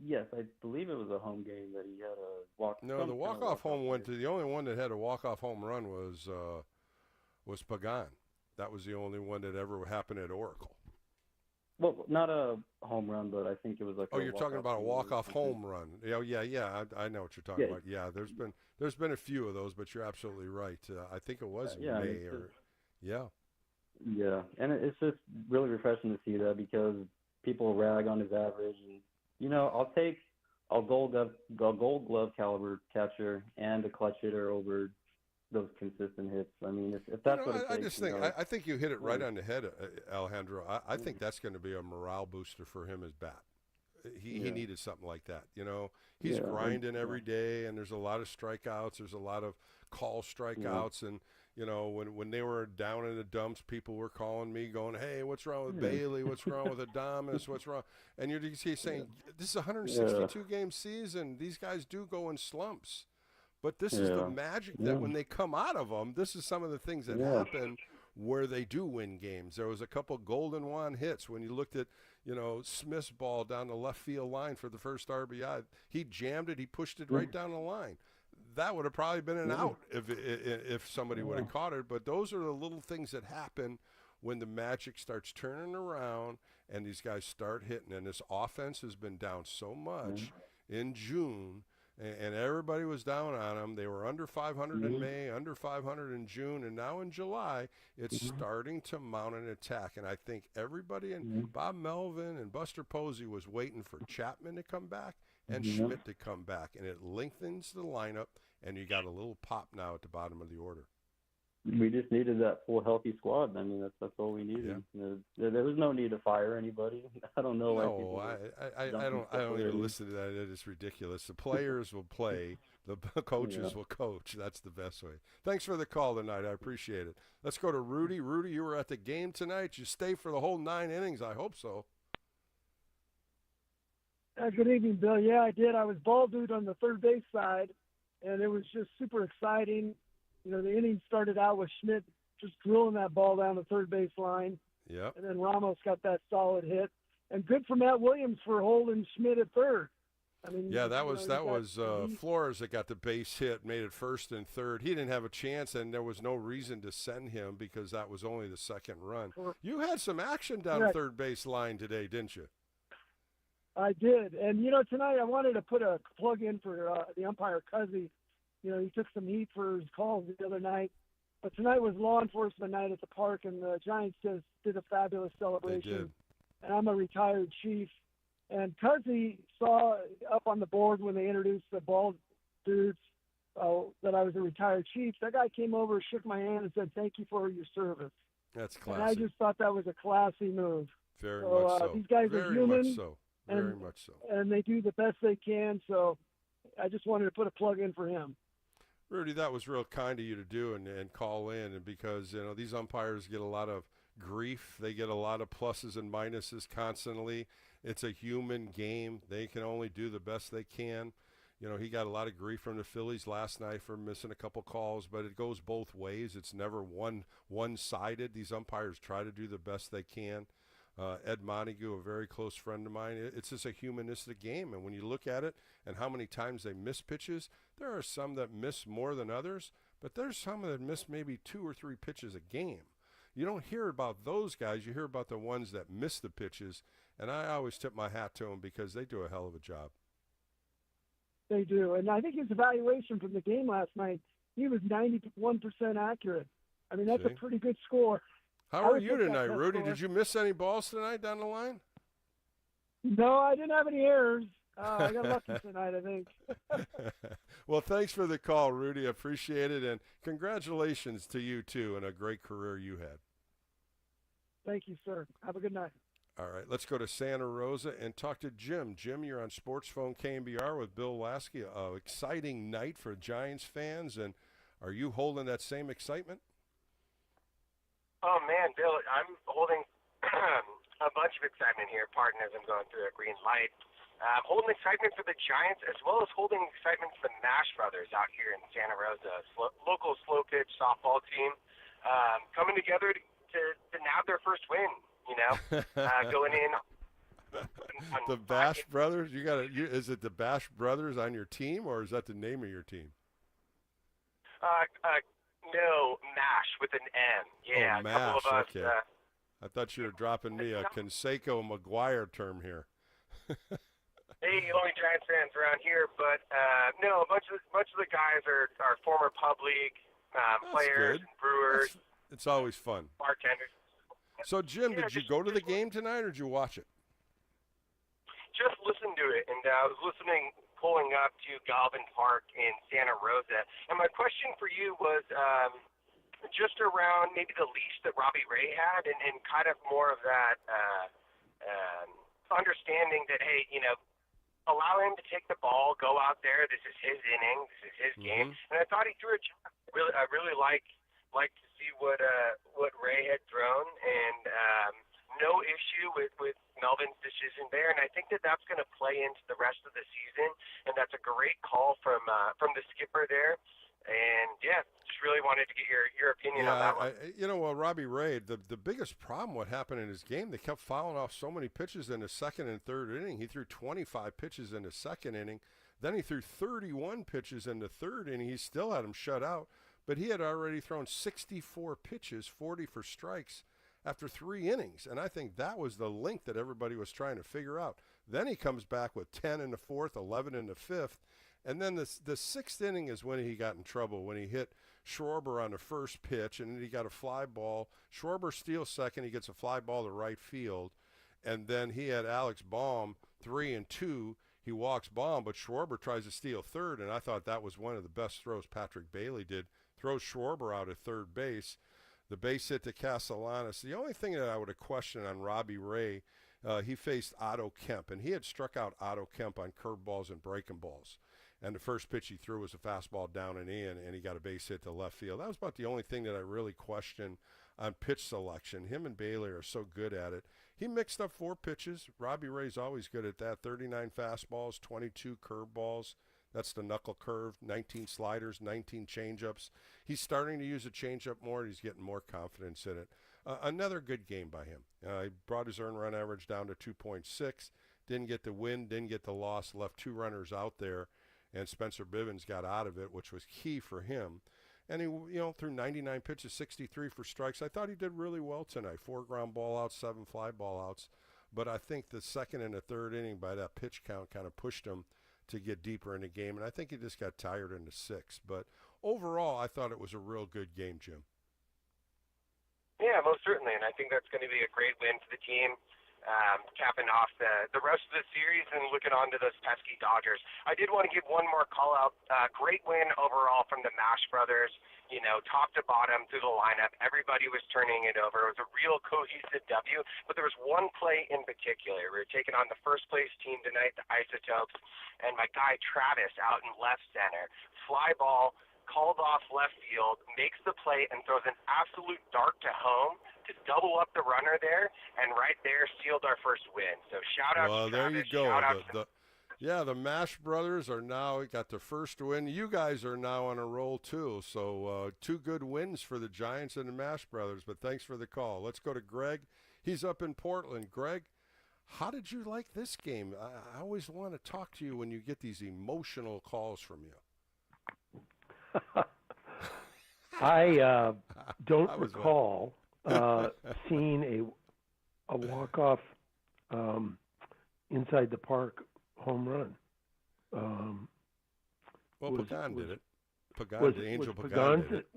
Yes, I believe it was a home game that he had a walk. No, the walk-off home went to the only one that had a walk-off home run was Pagan. That was the only one that ever happened at Oracle. Well, not a home run, but I think it was like. Oh, you're talking about a walk-off home run. Yeah. I know what you're talking about. Yeah, there's been a few of those, but you're absolutely right. I think it was May or. Yeah. Yeah, and it's just really refreshing to see that because people rag on his average, and I'll take a Gold Glove caliber catcher and a clutch hitter over those consistent hits. I mean, if that's what it takes. I think you hit it right on the head, Alejandro. I think that's going to be a morale booster for him as bat. He needed something like that. He's grinding every day, and there's a lot of strikeouts. There's a lot of call strikeouts, and when they were down in the dumps, people were calling me, going, "Hey, what's wrong with Bailey? What's wrong with Adames? What's wrong?" And you're saying, "This is a 162 game season. These guys do go in slumps." But this is the magic that when they come out of them, this is some of the things that happen where they do win games. There was a couple golden wand hits when you looked at, Smith's ball down the left field line for the first RBI. He jammed it. He pushed it right down the line. That would have probably been an out if somebody would have caught it. But those are the little things that happen when the magic starts turning around and these guys start hitting. And this offense has been down so much in June. And everybody was down on them. They were under 500 in May, under 500 in June, and now in July, it's starting to mount an attack. And I think everybody, and Bob Melvin and Buster Posey was waiting for Chapman to come back and Schmidt to come back, and it lengthens the lineup, and you got a little pop now at the bottom of the order. We just needed that full healthy squad. I mean, that's all we needed. Yeah. There was no need to fire anybody. I don't know why people. I don't even listen to that. It is ridiculous. The players will play. The coaches will coach. That's the best way. Thanks for the call tonight. I appreciate it. Let's go to Rudy. Rudy, you were at the game tonight. You stay for the whole 9 innings. I hope so. Good evening, Bill. Yeah, I did. I was ball dude on the third base side, and it was just super exciting. The inning started out with Schmidt just drilling that ball down the third base line. Yeah. And then Ramos got that solid hit. And good for Matt Williams for holding Schmidt at third. I mean, that was Flores that got the base hit, made it first and third. He didn't have a chance, and there was no reason to send him because that was only the second run. You had some action down the third base line today, didn't you? I did. And, tonight I wanted to put a plug in for the umpire, Cuzzy. He took some heat for his calls the other night. But tonight was law enforcement night at the park, and the Giants just did a fabulous celebration. They did. And I'm a retired chief. And Cuzzy saw up on the board when they introduced the bald dudes that I was a retired chief. That guy came over, shook my hand, and said, "Thank you for your service." That's classy. And I just thought that was a classy move. Very much so. These guys are human. Much so. Very much so. And they do the best they can. So I just wanted to put a plug in for him. Rudy, that was real kind of you to do and call in, and because these umpires get a lot of grief, they get a lot of pluses and minuses constantly. It's a human game. They can only do the best they can. He got a lot of grief from the Phillies last night for missing a couple calls, but it goes both ways. It's never one-sided. These umpires try to do the best they can. Ed Montague, a very close friend of mine, it's just a humanistic game. And when you look at it and how many times they miss pitches, there are some that miss more than others, but there's some that miss maybe 2 or 3 pitches a game. You don't hear about those guys. You hear about the ones that miss the pitches, and I always tip my hat to them because they do a hell of a job. They do. And I think his evaluation from the game last night, he was 91% accurate. I mean, that's a pretty good score. How are you tonight, Rudy? Did you miss any balls tonight down the line? No, I didn't have any errors. I got lucky tonight, I think. Well, thanks for the call, Rudy. I appreciate it, and congratulations to you, too, and a great career you had. Thank you, sir. Have a good night. All right, let's go to Santa Rosa and talk to Jim. Jim, you're on Sports Phone KNBR with Bill Lasky. Exciting night for Giants fans, and are you holding that same excitement? Oh, man, Bill, I'm holding a bunch of excitement here. Pardon as I'm going through a green light. I'm holding excitement for the Giants as well as holding excitement for the Nash brothers out here in Santa Rosa, local slow pitch softball team, coming together to nab their first win, going in. The Bash brothers? Is it the Bash brothers on your team, or is that the name of your team? No, MASH with an M. Yeah, oh, a MASH, couple of us. okay. I thought you were dropping me a Canseco McGuire term here. Hey, only Giants fans around here, but no, a bunch of the guys are former pub league players and brewers. It's always fun. Bartenders. So, Jim, did you go to the game tonight, or did you watch it? Just listened to it, and I was pulling up to Galvin Park in Santa Rosa, and my question for you was just around maybe the leash that Robbie Ray had, and kind of more of that understanding that, hey, allow him to take the ball, go out there. This is his inning. This is his game. And I thought he threw a job. I really like to see what Ray had thrown, and no issue with Melvin's decision there. And I think that's going to play into the rest of the season. And that's a great call from the skipper there. And yeah, just really wanted to get your opinion on that one. Robbie Ray, the biggest problem what happened in his game, they kept fouling off so many pitches in the second and third inning. He threw 25 pitches in the second inning. Then he threw 31 pitches in the third inning. He still had him shut out, but he had already thrown 64 pitches, 40 for strikes after 3 innings. And I think that was the link that everybody was trying to figure out. Then he comes back with 10 in the fourth, 11 in the fifth. And then the sixth inning is when he got in trouble, when he hit Schwarber on the first pitch, and then he got a fly ball. Schwarber steals second. He gets a fly ball to right field. And then he had Alex Baum 3-2. He walks Baum, but Schwarber tries to steal third, and I thought that was one of the best throws Patrick Bailey did. Throws Schwarber out at third base. The base hit to Castellanos. The only thing that I would have questioned on Robbie Ray, he faced Otto Kemp, and he had struck out Otto Kemp on curveballs and breaking balls. And the first pitch he threw was a fastball down and in, and he got a base hit to left field. That was about the only thing that I really questioned on pitch selection. Him and Bailey are so good at it. He mixed up 4 pitches. Robbie Ray's always good at that. 39 fastballs, 22 curveballs. That's the knuckle curve, 19 sliders, 19 changeups. He's starting to use a changeup more, and he's getting more confidence in it. Another good game by him. He brought his earned run average down to 2.6. Didn't get the win, didn't get the loss, left 2 runners out there. And Spencer Bivens got out of it, which was key for him. And he, threw 99 pitches, 63 for strikes. I thought he did really well tonight. 4 ground ball outs, 7 fly ball outs. But I think the second and the third inning by that pitch count kind of pushed him to get deeper in the game. And I think he just got tired in the 6th. But overall, I thought it was a real good game, Jim. Yeah, most certainly. And I think that's going to be a great win for the team. Capping off the rest of the series and looking on to those pesky Dodgers. I did want to give one more call out. Great win overall from the Mash brothers. Top to bottom through the lineup. Everybody was turning it over. It was a real cohesive W. But there was one play in particular. We were taking on the first place team tonight, the Isotopes, and my guy Travis out in left center. Fly ball, called off left field, makes the play and throws an absolute dart to home to double up the runner there, and right there sealed our first win. So shout out to there Travis. you go. The Mash brothers are now got the first win. You guys are now on a roll too. So 2 good wins for the Giants and the Mash brothers. But thanks for the call. Let's go to Greg. He's up in Portland. Greg, how did you like this game? I always want to talk to you when you get these emotional calls from you. I don't recall seeing a walk-off inside the park home run. Pagan did it. Angel Pagan did it.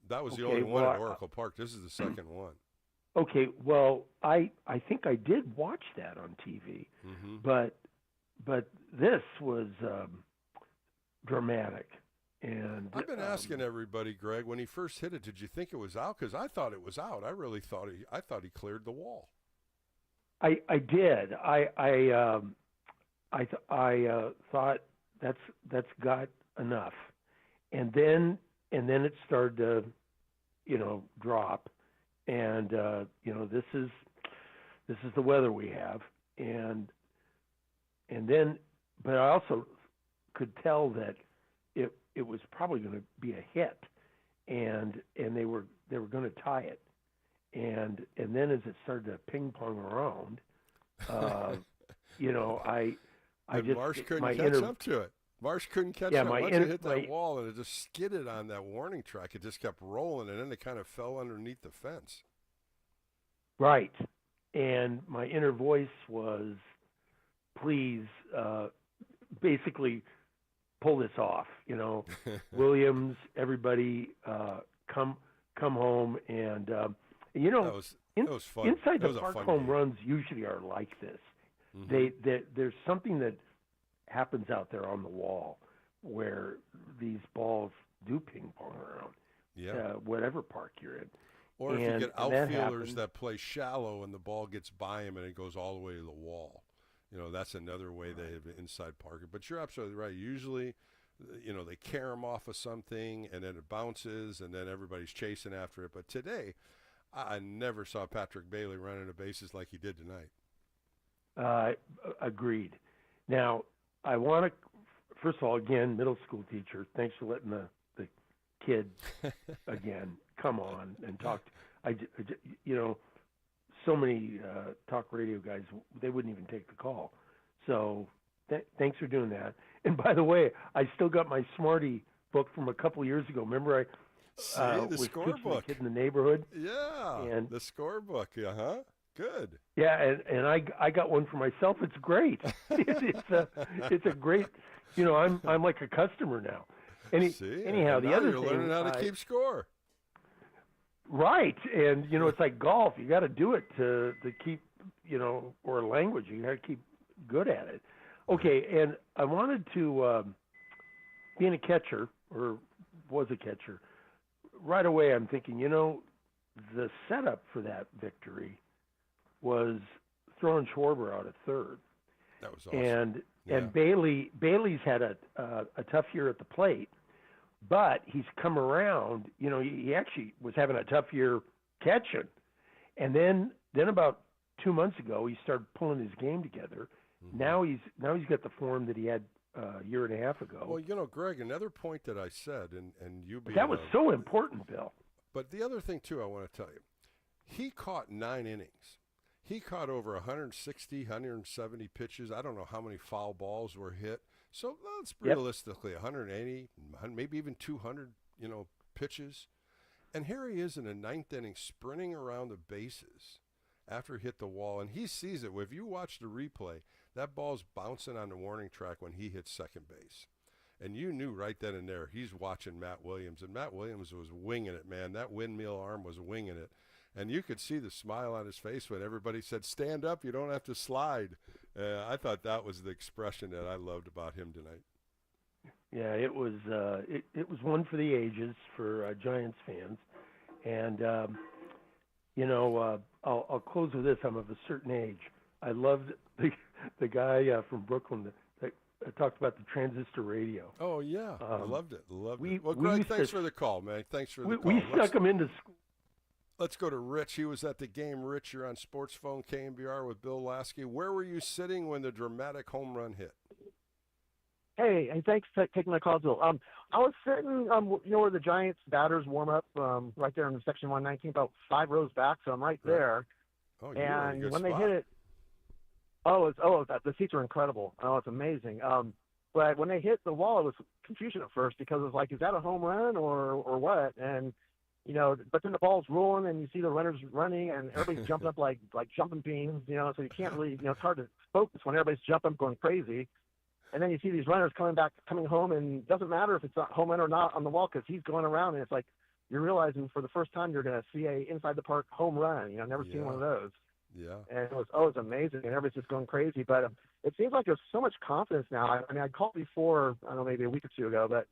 That was the only one at Oracle Park. This is the second one. Okay, well, I think I did watch that on TV, but this was dramatic. And I've been asking everybody, Greg, when he first hit it, did you think it was out? Because I thought it was out. I really thought he cleared the wall. I did. I thought that's got enough, and then it started to, drop, and this is the weather we have, and then, but I also could tell that it was probably going to be a hit, and they were going to tie it, and then as it started to ping pong around, I Marsh couldn't catch up to it. Marsh couldn't catch that. Once it hit that wall, and it just skidded on that warning track. It just kept rolling, and then it kind of fell underneath the fence. Right. And my inner voice was, please, basically pull this off. Williams, everybody, come home. And, that was fun. Inside the park home runs usually are like this. Mm-hmm. There's something that happens out there on the wall where these balls do ping pong around, whatever park you're in. Or if you get outfielders that play shallow and the ball gets by him and it goes all the way to the wall. That's another way they have an inside parker. But you're absolutely right. Usually, they carry him off of something and then it bounces and then everybody's chasing after it. But today, I never saw Patrick Bailey running the bases like he did tonight. Agreed. Now, I want to, first of all, again, middle school teacher, thanks for letting the kid, again, come on and talk. So many talk radio guys, they wouldn't even take the call. So thanks for doing that. And by the way, I still got my Smarty book from a couple years ago. Remember the was scorebook. Kid in the neighborhood? Yeah, and the scorebook. Good. Yeah, and I got one for myself. It's great. It's a great. I'm like a customer now. Anyhow, the other you're thing, learning how to keep score. Right, and it's like golf. You got to do it to keep, or a language. You got to keep good at it. Okay, and I wanted to, being a catcher, or was a catcher, right away I'm thinking, the setup for that victory was throwing Schwarber out at third. That was awesome. And Bailey's had a tough year at the plate, but he's come around. He actually was having a tough year catching, and then about 2 months ago he started pulling his game together. Mm-hmm. Now he's got the form that he had a year and a half ago. Well, Greg, another point that I said, and you being that was so important, Bill. But the other thing too, I want to tell you, he caught 9 innings. He caught over 160, 170 pitches. I don't know how many foul balls were hit. So that's realistically 180, maybe even 200, pitches. And here he is in the 9th inning sprinting around the bases after he hit the wall. And he sees it. If you watch the replay, that ball's bouncing on the warning track when he hits second base. And you knew right then and there he's watching Matt Williams. And Matt Williams was winging it, man. That windmill arm was winging it. And you could see the smile on his face when everybody said, stand up, you don't have to slide. I thought that was the expression that I loved about him tonight. Yeah, it was it was one for the ages for Giants fans. And, I'll close with this. I'm of a certain age. I loved the guy from Brooklyn that talked about the transistor radio. Oh, yeah. I loved it. Well, Greg, thanks for the call, man. Thanks for the call. We stuck him into school. Let's go to Rich. He was at the game. Rich, you're on Sports Phone KNBR with Bill Lasky. Where were you sitting when the dramatic home run hit? Hey, and thanks for taking my call, Bill. I was sitting, where the Giants batters warm up, right there in the section 119, about 5 rows back, so I'm right there. Oh, and when spot. they hit it, the seats are incredible. Oh, it's amazing. But when they hit the wall, it was confusion at first because it was like, is that a home run or what? And but then the ball's rolling and you see the runners running and everybody's jumping up like jumping beans, so you can't really, it's hard to focus when everybody's jumping up going crazy. And then you see these runners coming home, and it doesn't matter if it's a home run or not on the wall because he's going around, and it's like you're realizing for the first time you're going to see a inside the park home run. Never seen one of those. Yeah. And it was amazing, and everybody's just going crazy. But it seems like there's so much confidence now. I mean, I called before, I don't know, maybe a week or two ago, but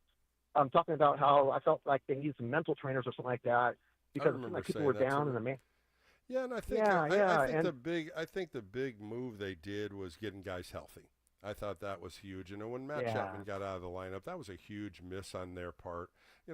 I'm talking about how I felt like they needed some mental trainers or something like that because it seemed like people were down in the man. Yeah, and I think I think the big move they did was getting guys healthy. I thought that was huge. When Matt Chapman got out of the lineup, that was a huge miss on their part.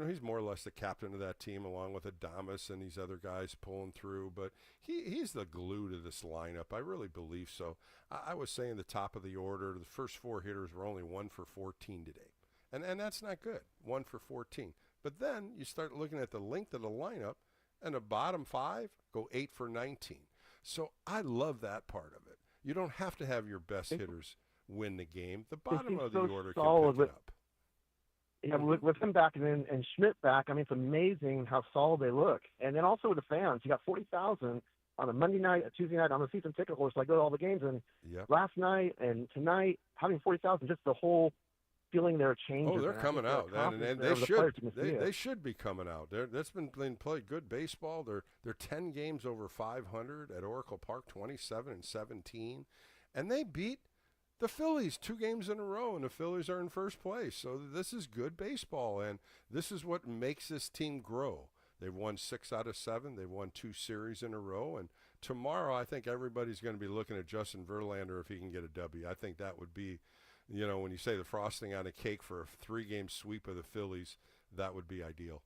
He's more or less the captain of that team along with Adames and these other guys pulling through. But he's the glue to this lineup. I really believe so. I was saying the top of the order, the first 4 hitters were only 1 for 14 today. And that's not good, 1 for 14. But then you start looking at the length of the lineup, and the bottom 5 go 8 for 19. So I love that part of it. You don't have to have your best hitters win the game. The They bottom seem of the so order solid can pick it up. Yeah, with him back and Schmidt back, I mean, it's amazing how solid they look. And then also with the fans, you got 40,000 on a Monday night, a Tuesday night. I'm a season ticket holder, so I go to all the games. And last night and tonight, having 40,000, just the whole feeling there changes. Oh, they're coming out, and they should be coming out. That's been played good baseball. They're 10 games over 500 at Oracle Park, 27-17, and they beat the Phillies 2 games in a row, and the Phillies are in first place. So this is good baseball, and this is what makes this team grow. They've won 6 out of 7. They've won 2 series in a row, and tomorrow I think everybody's going to be looking at Justin Verlander if he can get a W. I think that would be, when you say the frosting on a cake for a 3-game sweep of the Phillies, that would be ideal.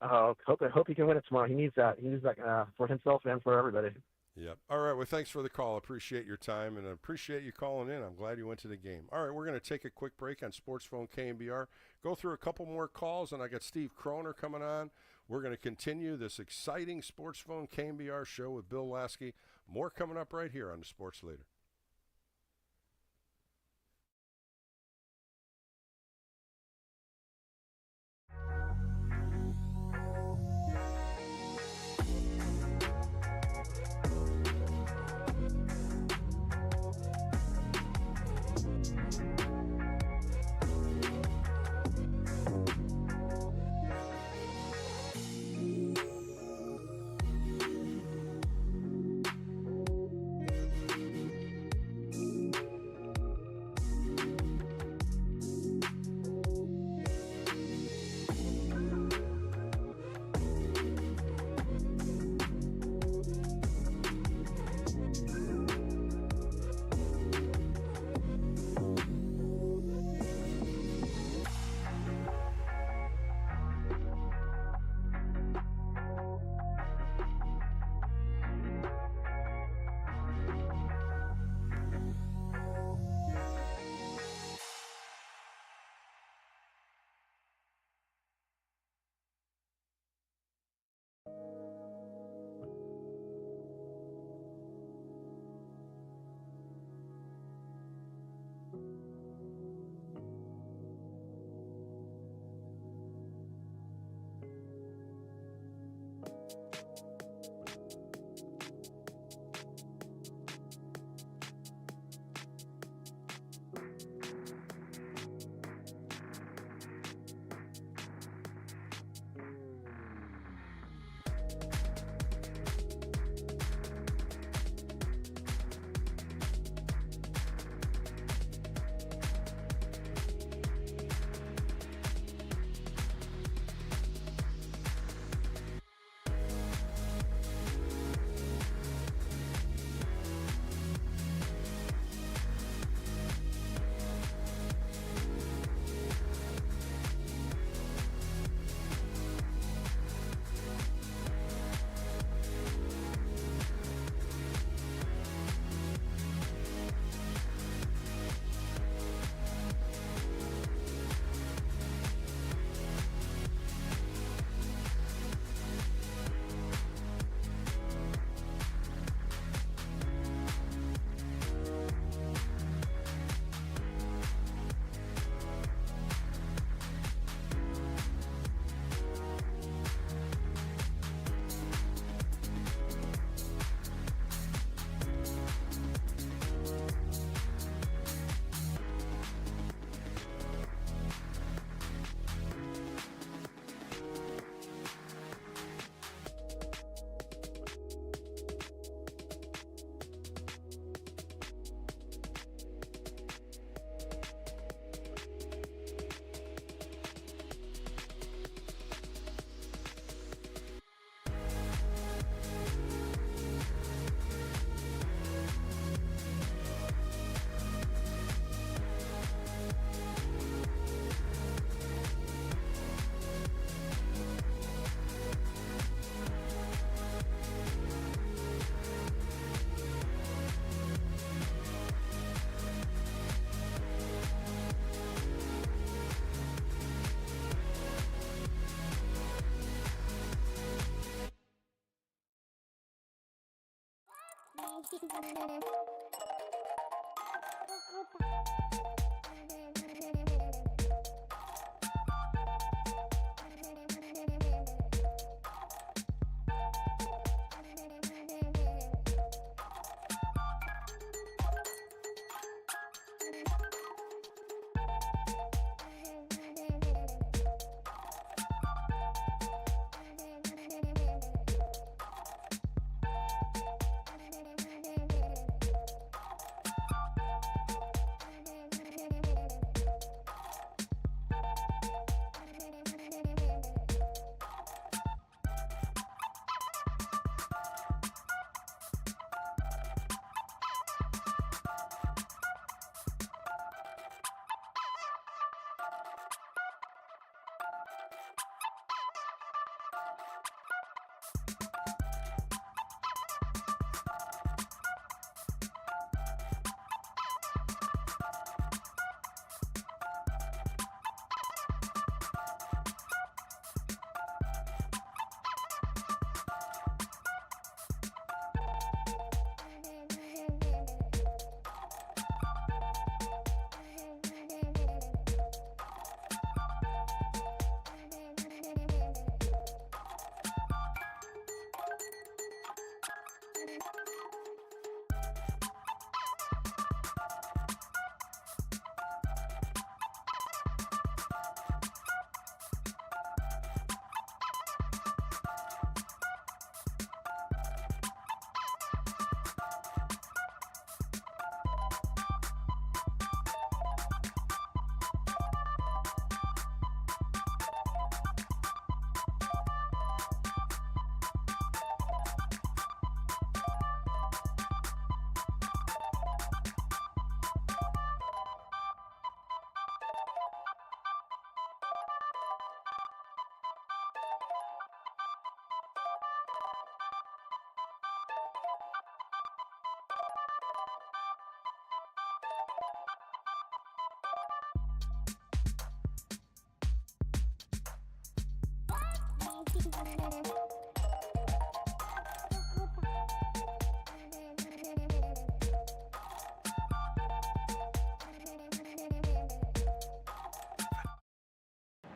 I hope he can win it tomorrow. He needs that. He needs that for himself and for everybody. Yep. All right. Well, thanks for the call. Appreciate your time, and I appreciate you calling in. I'm glad you went to the game. All right, we're going to take a quick break on Sports Phone KNBR. Go through a couple more calls, and I got Steve Kroner coming on. We're going to continue this exciting Sports Phone KNBR show with Bill Lasky. More coming up right here on the Sports Leader.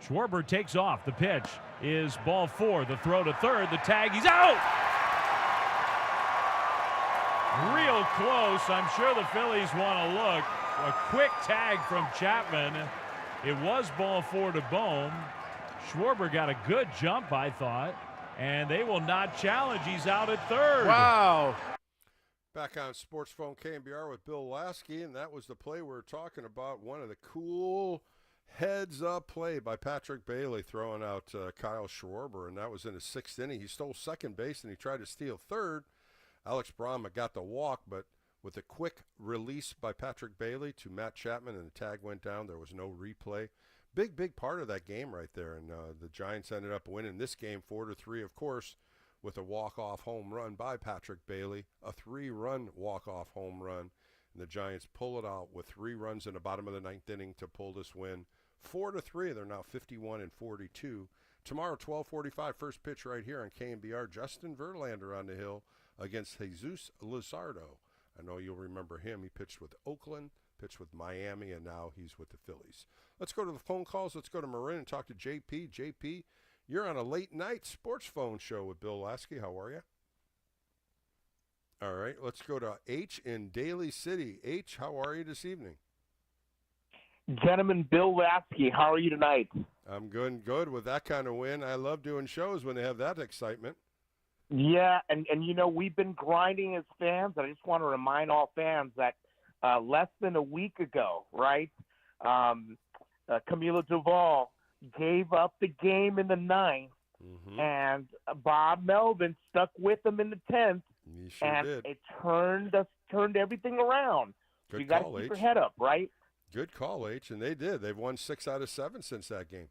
Schwarber takes off. The pitch is ball 4. The throw to third. The tag. He's out! Real close. I'm sure the Phillies want to look. A quick tag from Chapman. It was ball 4 to Bohm. Schwarber got a good jump, I thought. And they will not challenge. He's out at third. Wow. Back on Sports Phone KNBR with Bill Lasky, and that was the play we were talking about. One of the cool heads-up play by Patrick Bailey throwing out Kyle Schwarber, and that was in the 6th inning. He stole second base, and he tried to steal third. Alex Brahma got the walk, but with a quick release by Patrick Bailey to Matt Chapman, and the tag went down. There was no replay. Big part of that game right there, and the Giants ended up winning this game 4-3, of course, with a walk-off home run by Patrick Bailey, a 3-run walk-off home run, and the Giants pull it out with 3 runs in the bottom of the 9th inning to pull this win 4-3. They're now 51-42. Tomorrow, 12:45, first pitch right here on KNBR. Justin Verlander on the hill against Jesus Luzardo. I know you'll remember him. He pitched with Oakland, pitched with Miami, and now he's with the Phillies. Let's go to the phone calls. Let's go to Marin and talk to JP. JP, you're on a late-night sports phone show with Bill Lasky. How are you? All right, let's go to H in Daly City. H, how are you this evening? Gentleman Bill Lasky, how are you tonight? I'm good with that kind of win. I love doing shows when they have that excitement. Yeah, and you know, we've been grinding as fans. I just want to remind all fans that less than a week ago, right, Camilo Duvall gave up the game in the 9th, and Bob Melvin stuck with him in the 10th, he sure and did. it turned everything around. Good you got to call, keep H. your head up, right? Good call, H, and they did. They've won 6 out of 7 since that game.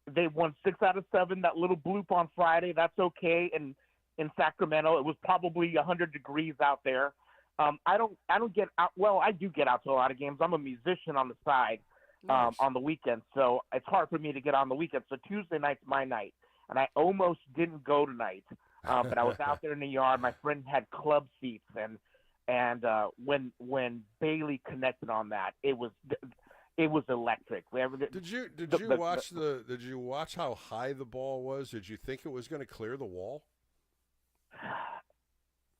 They won 6 out of 7. That little bloop on Friday, that's okay. And in Sacramento, it was probably 100 degrees out there. I don't get out. Well, I do get out to a lot of games. I'm a musician on the side on the weekends, so it's hard for me to get on the weekends. So Tuesday night's my night, and I almost didn't go tonight. But I was out there in the yard. My friend had club seats, and And when Bailey connected on that, it was electric. Did you watch how high the ball was? Did you think it was going to clear the wall?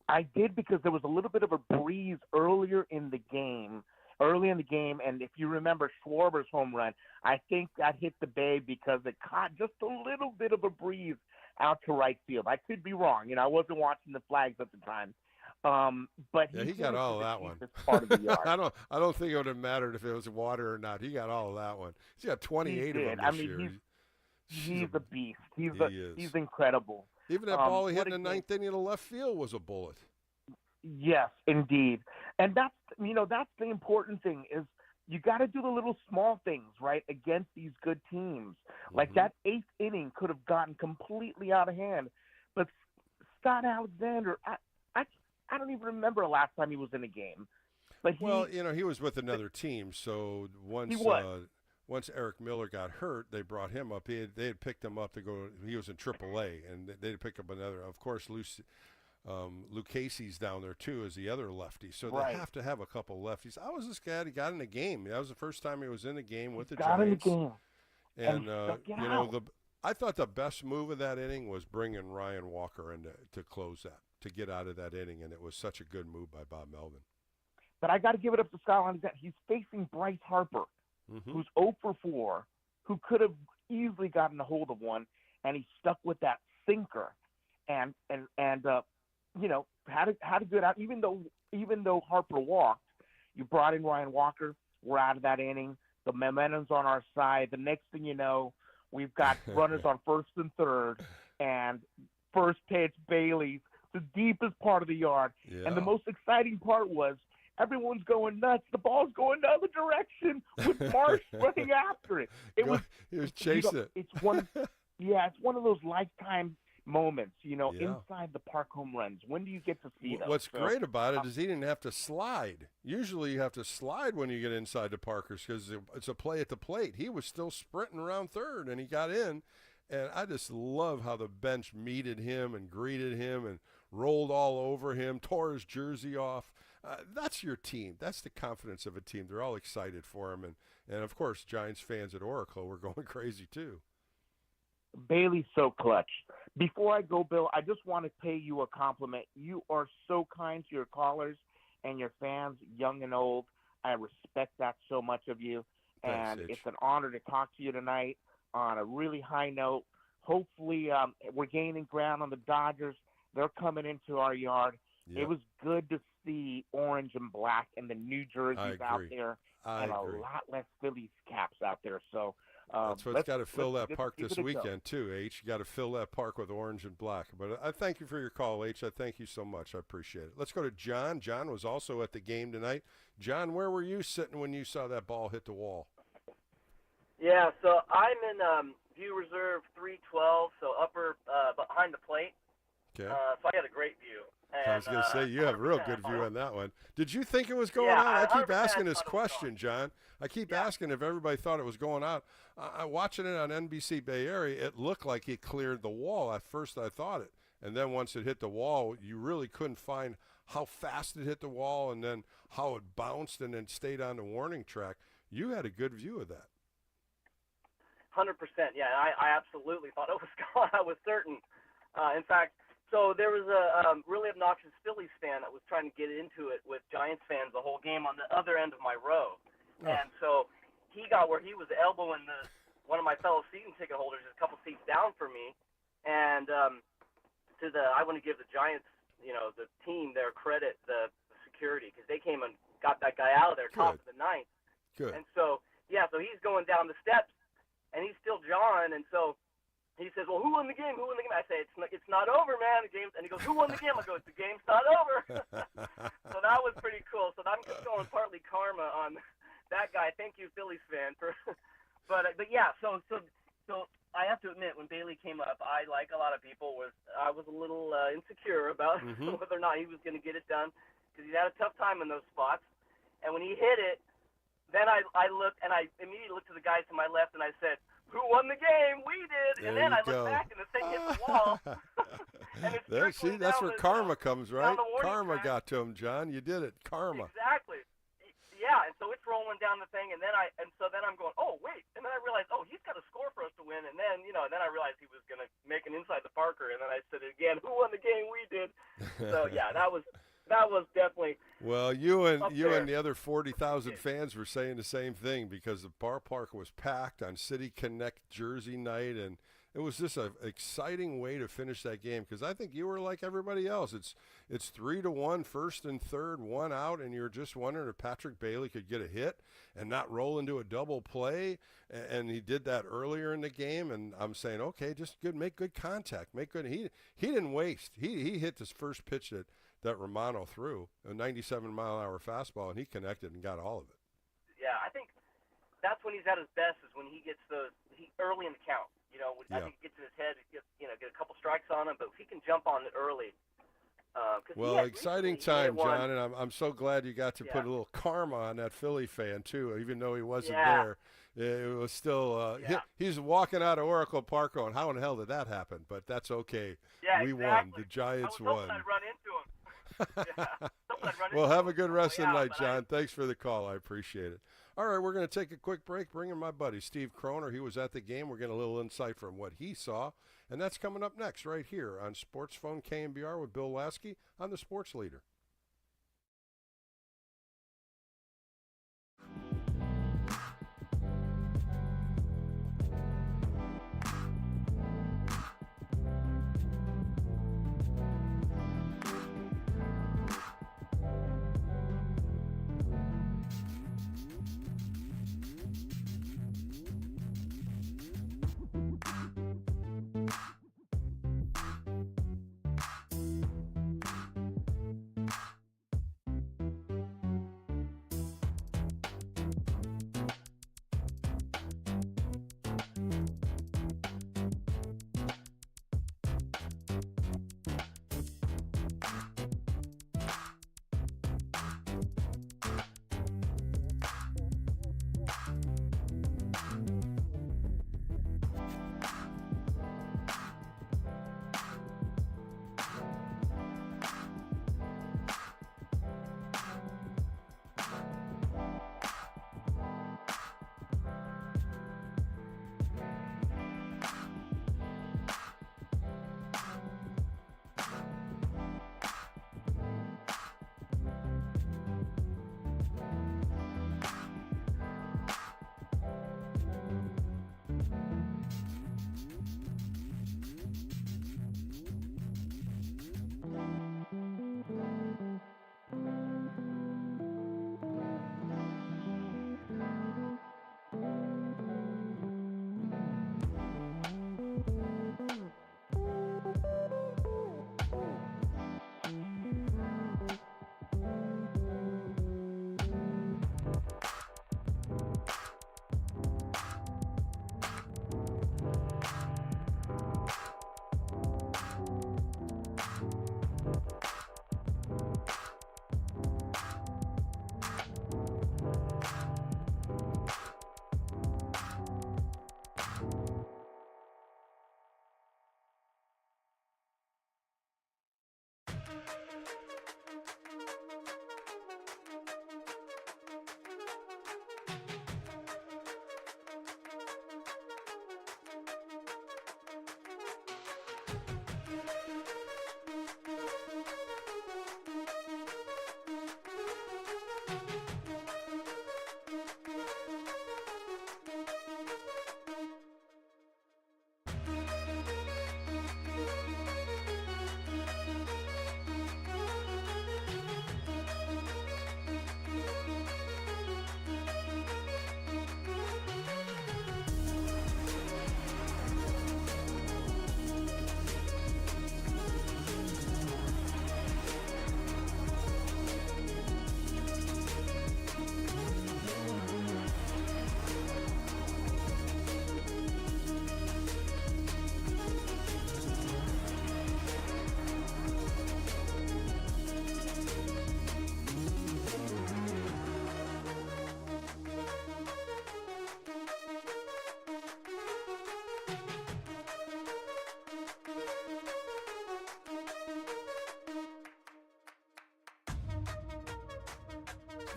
I did, because there was a little bit of a breeze early in the game, and if you remember Schwarber's home run, I think that hit the bay because it caught just a little bit of a breeze out to right field. I could be wrong. I wasn't watching the flags at the time. But he got all of that one. Part of the yard. I don't think it would have mattered if it was water or not. He got all of that one. He's got 28 of them this year. He's a beast. He's incredible. Even that ball he hit in the ninth inning of the left field was a bullet. Yes, indeed. And that's the important thing is you got to do the little small things, right, against these good teams. Like that eighth inning could have gotten completely out of hand. But Scott Alexander, I don't even remember the last time he was in a game. But he was with another team, so once Eric Miller got hurt, they brought him up. They had picked him up to go. He was in AAA, and they had picked up another. Of course, Luke Casey's down there too as the other lefty. So they have to have a couple lefties. I was this guy. He got in the game. That was the first time he was in the game with the Giants. And I thought the best move of that inning was bringing Ryan Walker in to close that, to get out of that inning, and it was such a good move by Bob Melvin. But I got to give it up to Scott Alexander. He's facing Bryce Harper, who's 0 for 4, who could have easily gotten a hold of one, and he stuck with that sinker, and had a good out. Even though Harper walked, you brought in Ryan Walker. We're out of that inning. The momentum's on our side. The next thing you know, we've got runners on first and third, and first pitch Bailey's the deepest part of the yard. Yeah. And the most exciting part was everyone's going nuts. The ball's going the other direction with Marsh running after it. He was chasing it. It's one of those lifetime moments, inside the park home runs. When do you get to see those? What's great about it is he didn't have to slide. Usually you have to slide when you get inside the Parkers because it's a play at the plate. He was still sprinting around third, and he got in. And I just love how the bench meted him and greeted him and rolled all over him, tore his jersey off. That's your team. That's the confidence of a team. They're all excited for him. And of course, Giants fans at Oracle were going crazy too. Bailey's so clutch. Before I go, Bill, I just want to pay you a compliment. You are so kind to your callers and your fans, young and old. I respect that so much of you. And Thanks, it's an honor to talk to you tonight on a really high note. Hopefully we're gaining ground on the Dodgers. They're coming into our yard. Yep. It was good to see orange and black and the New Jerseys out there and a lot less Phillies caps out there. So that's what's got to fill that park this weekend too, H. You got to fill that park with orange and black. But I thank you for your call, H. I thank you so much. I appreciate it. Let's go to John. John was also at the game tonight. John, where were you sitting when you saw that ball hit the wall? Yeah, so I'm in view reserve 312, so upper behind the plate. Okay. So I got a great view. And, I was going to say, you have a real good view on that one. Did you think it was going out? I keep asking this question, John. I keep asking if everybody thought it was going out. Watching it on NBC Bay Area, it looked like it cleared the wall. At first I thought it. And then once it hit the wall, you really couldn't find how fast it hit the wall and then how it bounced and then stayed on the warning track. You had a good view of that. 100%. Yeah, I absolutely thought it was gone. I was certain. In fact, so there was a really obnoxious Phillies fan that was trying to get into it with Giants fans the whole game on the other end of my row. Oh. And so he got where he was elbowing one of my fellow season ticket holders a couple seats down for me. And I want to give the Giants, the team, their credit, the security, because they came and got that guy out of there top of the ninth. Good. And so, so he's going down the steps, and he's still John, and so he says, well, who won the game? Who won the game? I say, it's not over, man. The game. And he goes, who won the game? I go, the game's not over. So that was pretty cool. So I'm just going partly karma on that guy. Thank you, Phillies fan. But yeah, so I have to admit, when Bailey came up, I, like a lot of people, I was a little insecure about whether or not he was going to get it done because he had a tough time in those spots. And when he hit it, then I looked, and I immediately looked to the guy to my left, and I said, who won the game? We did. And then I looked back, and the thing hit the wall. There, see, that's where karma comes, right? Karma got to him, John. You did it. Karma. Exactly. Yeah, and so it's rolling down the thing, and then I'm going, oh wait, and then I realized, oh, he's got a score for us to win, and then then I realized he was gonna make an inside the Parker, and then I said it again, who won the game? We did. So yeah, that was definitely. Well, you and the other 40,000 fans were saying the same thing because the ballpark was packed on City Connect Jersey night, and it was just an exciting way to finish that game because I think you were like everybody else. It's 3-1, first and third, one out, and you're just wondering if Patrick Bailey could get a hit and not roll into a double play. And he did that earlier in the game, and I'm saying, okay, just make good contact, make good. He didn't waste. He hit this first pitch that Romano threw, a 97-mile-an-hour fastball, and he connected and got all of it. Yeah, I think that's when he's at his best is when he gets early in the count. I think it gets in his head, get a couple strikes on him, but if he can jump on it early. Well, exciting time, John, and I'm so glad you got to put a little karma on that Philly fan, too, even though he wasn't there. It was still he's walking out of Oracle Park going, how in the hell did that happen? But that's okay. Yeah, we won. The Giants won. I'd run into him. Well, have a good rest of the night, John. Thanks for the call. I appreciate it. All right, we're going to take a quick break. Bring in my buddy, Steve Kroner. He was at the game. We're getting a little insight from what he saw. And that's coming up next right here on Sports Phone KNBR with Bill Lasky on the Sports Leader.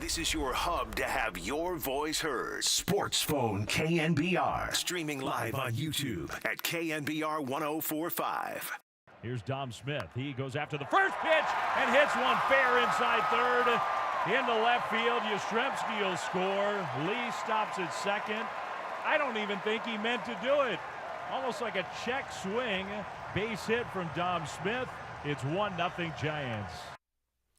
This is your hub to have your voice heard. Sports Phone KNBR. Streaming live on YouTube at KNBR 1045. Here's Dom Smith. He goes after the first pitch and hits one fair inside third. Into left field, Yastrzemski will score. Lee stops at second. I don't even think he meant to do it. Almost like a check swing. Base hit from Dom Smith. It's 1-0 Giants.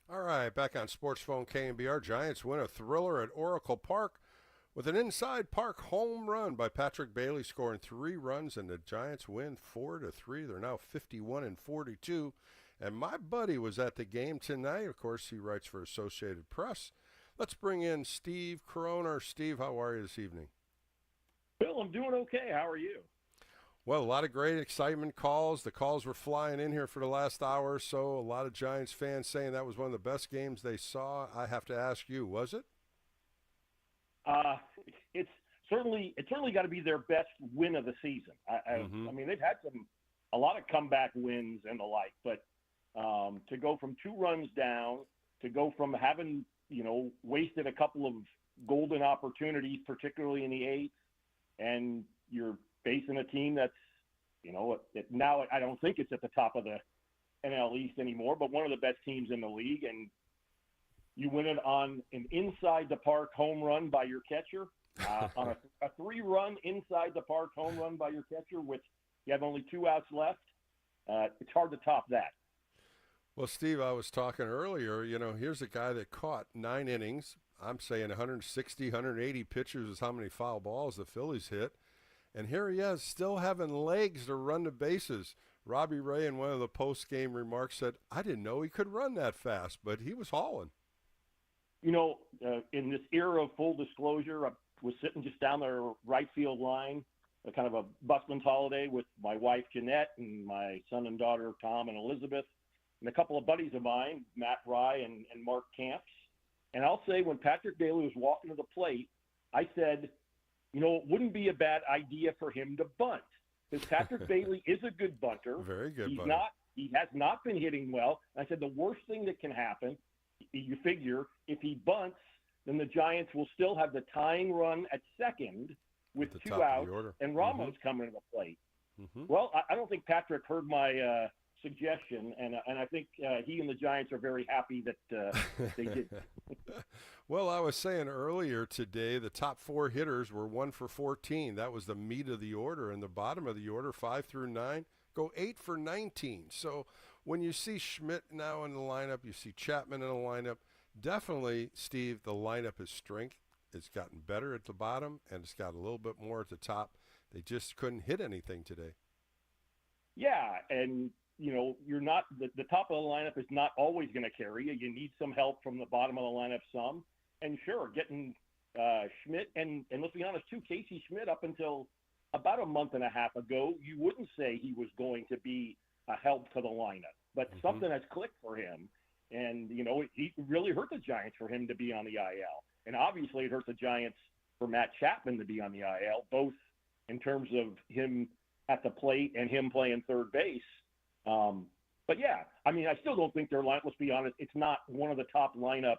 All right, back on Sports Phone KNBR. Giants win a thriller at Oracle Park with an inside park home run by Patrick Bailey, scoring 3 runs, and the Giants win 4-3. They're now 51-42. And my buddy was at the game tonight. Of course, he writes for Associated Press. Let's bring in Steve Coroner. Steve, how are you this evening? Bill, I'm doing okay. How are you? Well, a lot of great excitement calls. The calls were flying in here for the last hour or so. A lot of Giants fans saying that was one of the best games they saw. I have to ask you, was it? It's certainly got to be their best win of the season. I mean, they've had a lot of comeback wins and the like, but to go from 2 runs down, to go from having wasted a couple of golden opportunities, particularly in the 8th, and you're facing a team that's now I don't think it's at the top of the NL East anymore, but one of the best teams in the league, and you win it on an inside the park home run by your catcher, on a 3-run inside the park home run by your catcher, which you have only 2 outs left. It's hard to top that. Well, Steve, I was talking earlier, here's a guy that caught 9 innings. I'm saying 160, 180 pitches is how many foul balls the Phillies hit. And here he is, still having legs to run the bases. Robbie Ray, in one of the post-game remarks, said, I didn't know he could run that fast, but he was hauling. In this era of full disclosure, I was sitting just down the right field line, kind of a busman's holiday with my wife, Jeanette, and my son and daughter, Tom and Elizabeth, and a couple of buddies of mine, Matt Rye and Mark Camps. And I'll say when Patrick Bailey was walking to the plate, I said, it wouldn't be a bad idea for him to bunt, because Patrick Bailey is a good bunter. Very good He's bunter. He has not been hitting well. And I said the worst thing that can happen, you figure, if he bunts, then the Giants will still have the tying run at second with 2 outs, and Ramos coming to the plate. Well, I don't think Patrick heard my suggestion, and I think he and the Giants are very happy that they did. Well, I was saying earlier today, the top 4 hitters were 1 for 14. That was the meat of the order, and the bottom of the order, 5 through 9, go 8 for 19. So when you see Schmidt now in the lineup, you see Chapman in the lineup, definitely, Steve, the lineup is strength. It's gotten better at the bottom, and it's got a little bit more at the top. They just couldn't hit anything today. Yeah, and you're not the top of the lineup is not always going to carry you. You need some help from the bottom of the lineup some. And sure, getting Schmidt and let's be honest too, Casey Schmidt up until about a month and a half ago, you wouldn't say he was going to be a help to the lineup. But something has clicked for him. And, he really hurt the Giants for him to be on the IL. And obviously it hurt the Giants for Matt Chapman to be on the IL, both in terms of him at the plate and him playing third base. But yeah, I mean, I still don't think their line, let's be honest, it's not one of the top lineups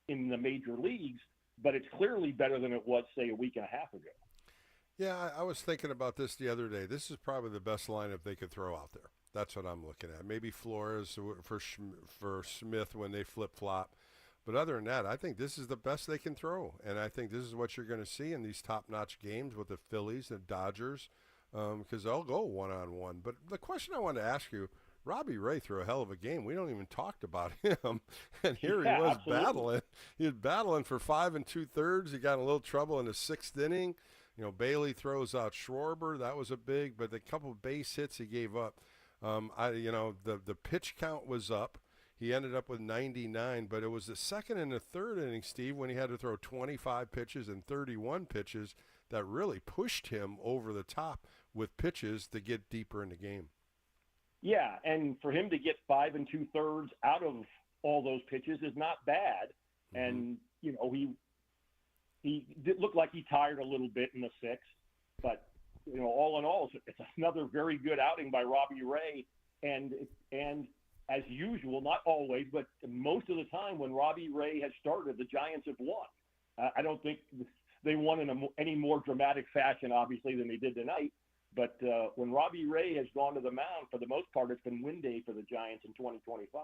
in the major leagues, but it's clearly better than it was, say, a week and a half ago. Yeah, I was thinking about this the other day. This is probably the best lineup they could throw out there. That's what I'm looking at. Maybe Flores for Smith when they flip-flop. But other than that, I think this is the best they can throw. And I think this is what you're going to see in these top-notch games with the Phillies and Dodgers, because they'll go one-on-one. But the question I wanted to ask you, Robbie Ray threw a hell of a game. We don't even talked about him. And here he was battling. He was battling for 5 2/3. He got in a little trouble in the 6th inning. Bailey throws out Schwarber. That was a big, but the couple of base hits he gave up. The pitch count was up. He ended up with 99, but it was the 2nd and the 3rd inning, Steve, when he had to throw 25 pitches and 31 pitches that really pushed him over the top with pitches to get deeper in the game. Yeah, and for him to get 5 2/3 out of all those pitches is not bad. And, he did look like he tired a little bit in the 6th, but, all in all, it's another very good outing by Robbie Ray. And as usual, not always, but most of the time when Robbie Ray has started, the Giants have won. I don't think they won in any more dramatic fashion, obviously, than they did tonight. But when Robbie Ray has gone to the mound, for the most part, it's been win day for the Giants in 2025.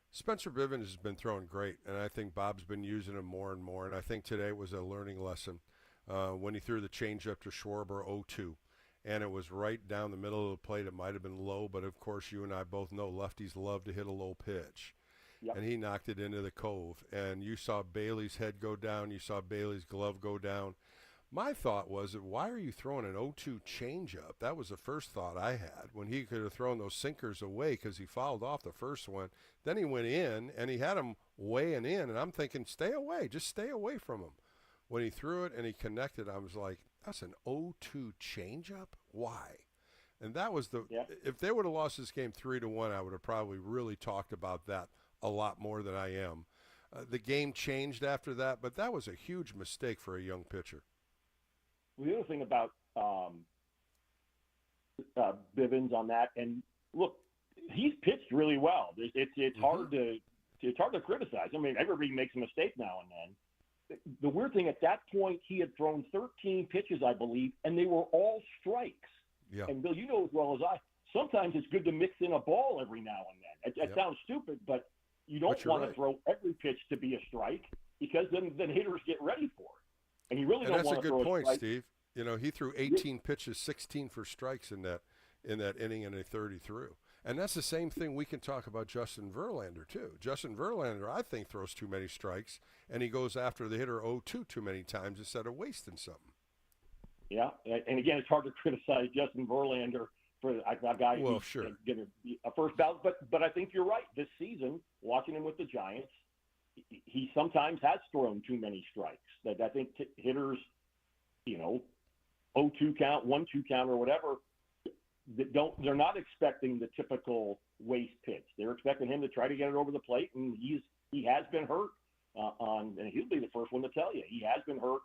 Spencer Bivens has been throwing great, and I think Bob's been using him more and more. And I think today was a learning lesson when he threw the changeup to Schwarber 0-2. And it was right down the middle of the plate. It might have been low, but of course you and I both know lefties love to hit a low pitch. Yep. And he knocked it into the cove. And you saw Bailey's head go down. You saw Bailey's glove go down. My thought was, why are you throwing an 0-2 changeup? That was the first thought I had, when he could have thrown those sinkers away because he fouled off the first one. Then he went in, and he had him weighing in, and I'm thinking, stay away. Just stay away from him. When he threw it and he connected, I was like, that's an 0-2 changeup? Why? And that was if they would have lost this game 3-1, I would have probably really talked about that a lot more than I am. The game changed after that, but that was a huge mistake for a young pitcher. The other thing about Bivens on that, and look, he's pitched really well. It's hard to criticize. I mean, everybody makes a mistake now and then. The weird thing, at that point, he had thrown 13 pitches, I believe, and they were all strikes. Yeah. And Bill, you know as well as I, sometimes it's good to mix in a ball every now and then. It sounds stupid, but you don't want to throw every pitch to be a strike, because then hitters get ready for it. And you really don't want to throw a strike. That's a good point, Steve. You know, he threw 18 pitches, 16 for strikes in that inning, and a 30 through. And that's the same thing we can talk about Justin Verlander, too. Justin Verlander, I think, throws too many strikes, and he goes after the hitter 0-2 too many times instead of wasting something. Yeah, and again, it's hard to criticize Justin Verlander for a guy who's getting a first ballot. But I think you're right. This season, watching him with the Giants, he sometimes has thrown too many strikes. That I think hitters, 0-2 count, 1-2 count, or whatever, they're not expecting the typical waste pitch. They're expecting him to try to get it over the plate, and he has been hurt and he'll be the first one to tell you he has been hurt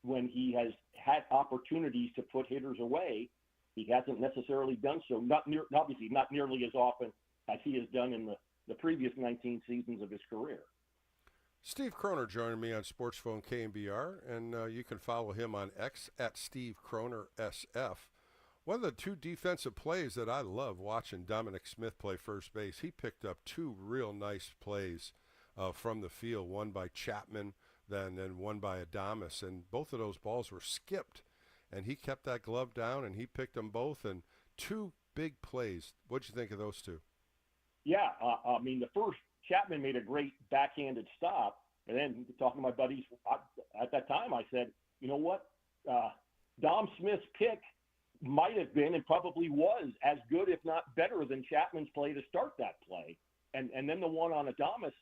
when he has had opportunities to put hitters away. He hasn't necessarily done so, obviously not nearly as often as he has done in the previous 19 seasons of his career. Steve Kroner joining me on Sports Phone KNBR, and you can follow him on X at Steve Kroner SF. One of the two defensive plays that I love watching Dominic Smith play first base, he picked up two real nice plays from the field, one by Chapman, then one by Adames, and both of those balls were skipped, and he kept that glove down, and he picked them both, and two big plays. What'd you think of those two? Yeah, I mean, the first, Chapman made a great backhanded stop, and then talking to my buddies at that time, I said, you know what, Dom Smith's pick might have been and probably was as good, if not better, than Chapman's play to start that play. And then the one on Adames,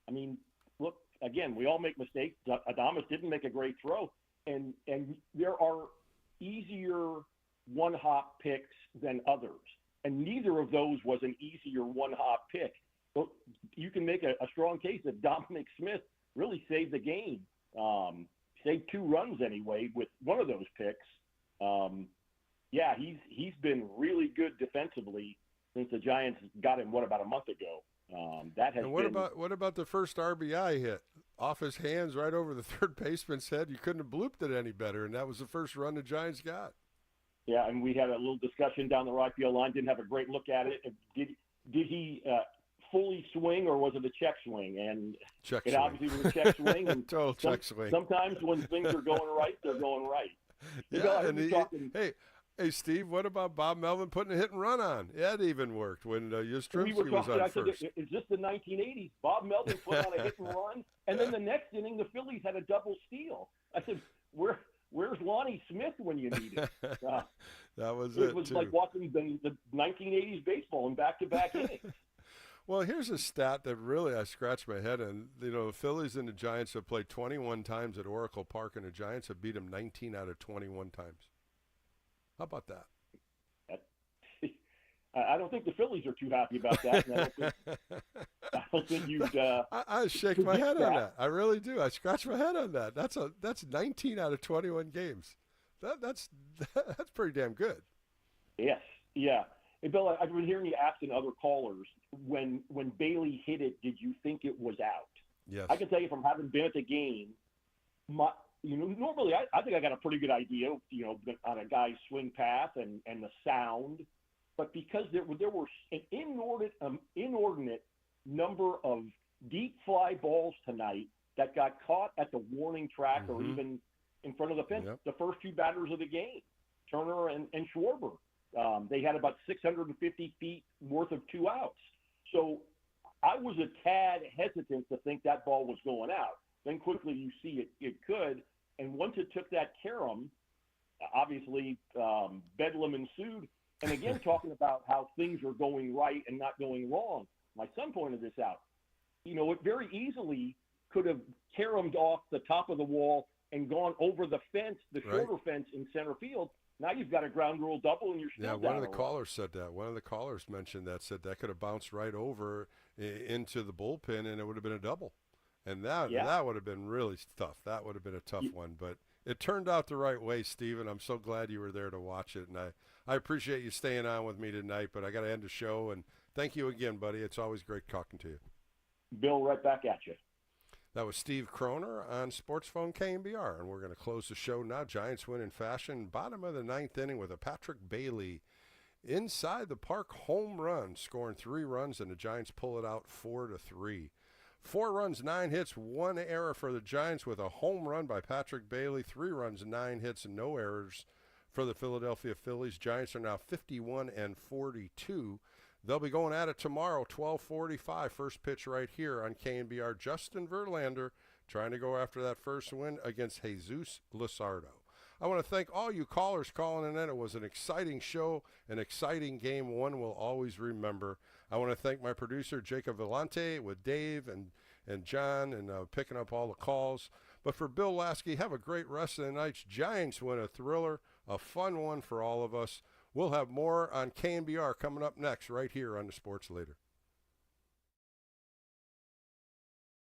I mean, look, again, we all make mistakes. Adames didn't make a great throw. And there are easier one-hop picks than others. And neither of those was an easier one-hop pick. So you can make a strong case that Dominic Smith really saved the game. Saved 2 runs anyway with one of those picks. Yeah, he's been really good defensively since the Giants got him, about a month ago. What about the first RBI hit? Off his hands right over the third baseman's head. You couldn't have blooped it any better, and that was the first run the Giants got. Yeah, and we had a little discussion down the right field line. Didn't have a great look at it. Did he fully swing, or was it a check swing? And it obviously was a check swing. And total check swing. Sometimes when things are going right, they're going right. Hey, Steve, what about Bob Melvin putting a hit and run on? That even worked when Yastrzemski was on first. Is this the 1980s? Bob Melvin put on a hit and run, and then the next inning, the Phillies had a double steal. I said, where's Lonnie Smith when you need it? That was it. It was like watching the 1980s baseball in back-to-back innings. Well, here's a stat that really I scratched my head on. The Phillies and the Giants have played 21 times at Oracle Park, and the Giants have beat them 19 out of 21 times. How about that? I don't think the Phillies are too happy about that. I don't think you'd. I shake my head on that. I really do. I scratch my head on that. That's 19 out of 21 games. That's pretty damn good. Yes. Yeah. Hey, Bill, I've been hearing you asking other callers, when Bailey hit it, did you think it was out? Yes. I can tell you from having been at the game, normally I think I got a pretty good idea, on a guy's swing path and the sound. But because there were an inordinate number of deep fly balls tonight that got caught at the warning track or even in front of the fence, the first two batters of the game, Turner and Schwarber. They had about 650 feet worth of 2 outs. So I was a tad hesitant to think that ball was going out. Then quickly you see it could. And once it took that carom, obviously bedlam ensued. And again, talking about how things are going right and not going wrong. My son pointed this out. It very easily could have caromed off the top of the wall and gone over the fence, the shorter fence in center field. Now you've got a ground rule double and you're still down. Yeah, one of the callers said that. One of the callers mentioned that, said that could have bounced right over into the bullpen and it would have been a double. And that would have been really tough. That would have been a tough one. But it turned out the right way, Steven. I'm so glad you were there to watch it. And I appreciate you staying on with me tonight, but I got to end the show. And thank you again, buddy. It's always great talking to you. Bill, right back at you. That was Steve Kroner on Sports Phone KNBR, and we're going to close the show now. Giants win in fashion, bottom of the 9th inning with a Patrick Bailey inside the park home run, scoring 3 runs, and the Giants pull it out 4-3. 4 runs, 9 hits, 1 error for the Giants with a home run by Patrick Bailey. 3 runs, 9 hits, and no errors for the Philadelphia Phillies. Giants are now 51-42. They'll be going at it tomorrow, 12:45, first pitch right here on KNBR. Justin Verlander trying to go after that first win against Jesus Luzardo. I want to thank all you callers calling in. It was an exciting show, an exciting game, one we'll always remember. I want to thank my producer, Jacob Vellante, with Dave and John, and picking up all the calls. But for Bill Lasky, have a great rest of the night. Giants win a thriller, a fun one for all of us. We'll have more on KNBR coming up next right here on the Sports Leader.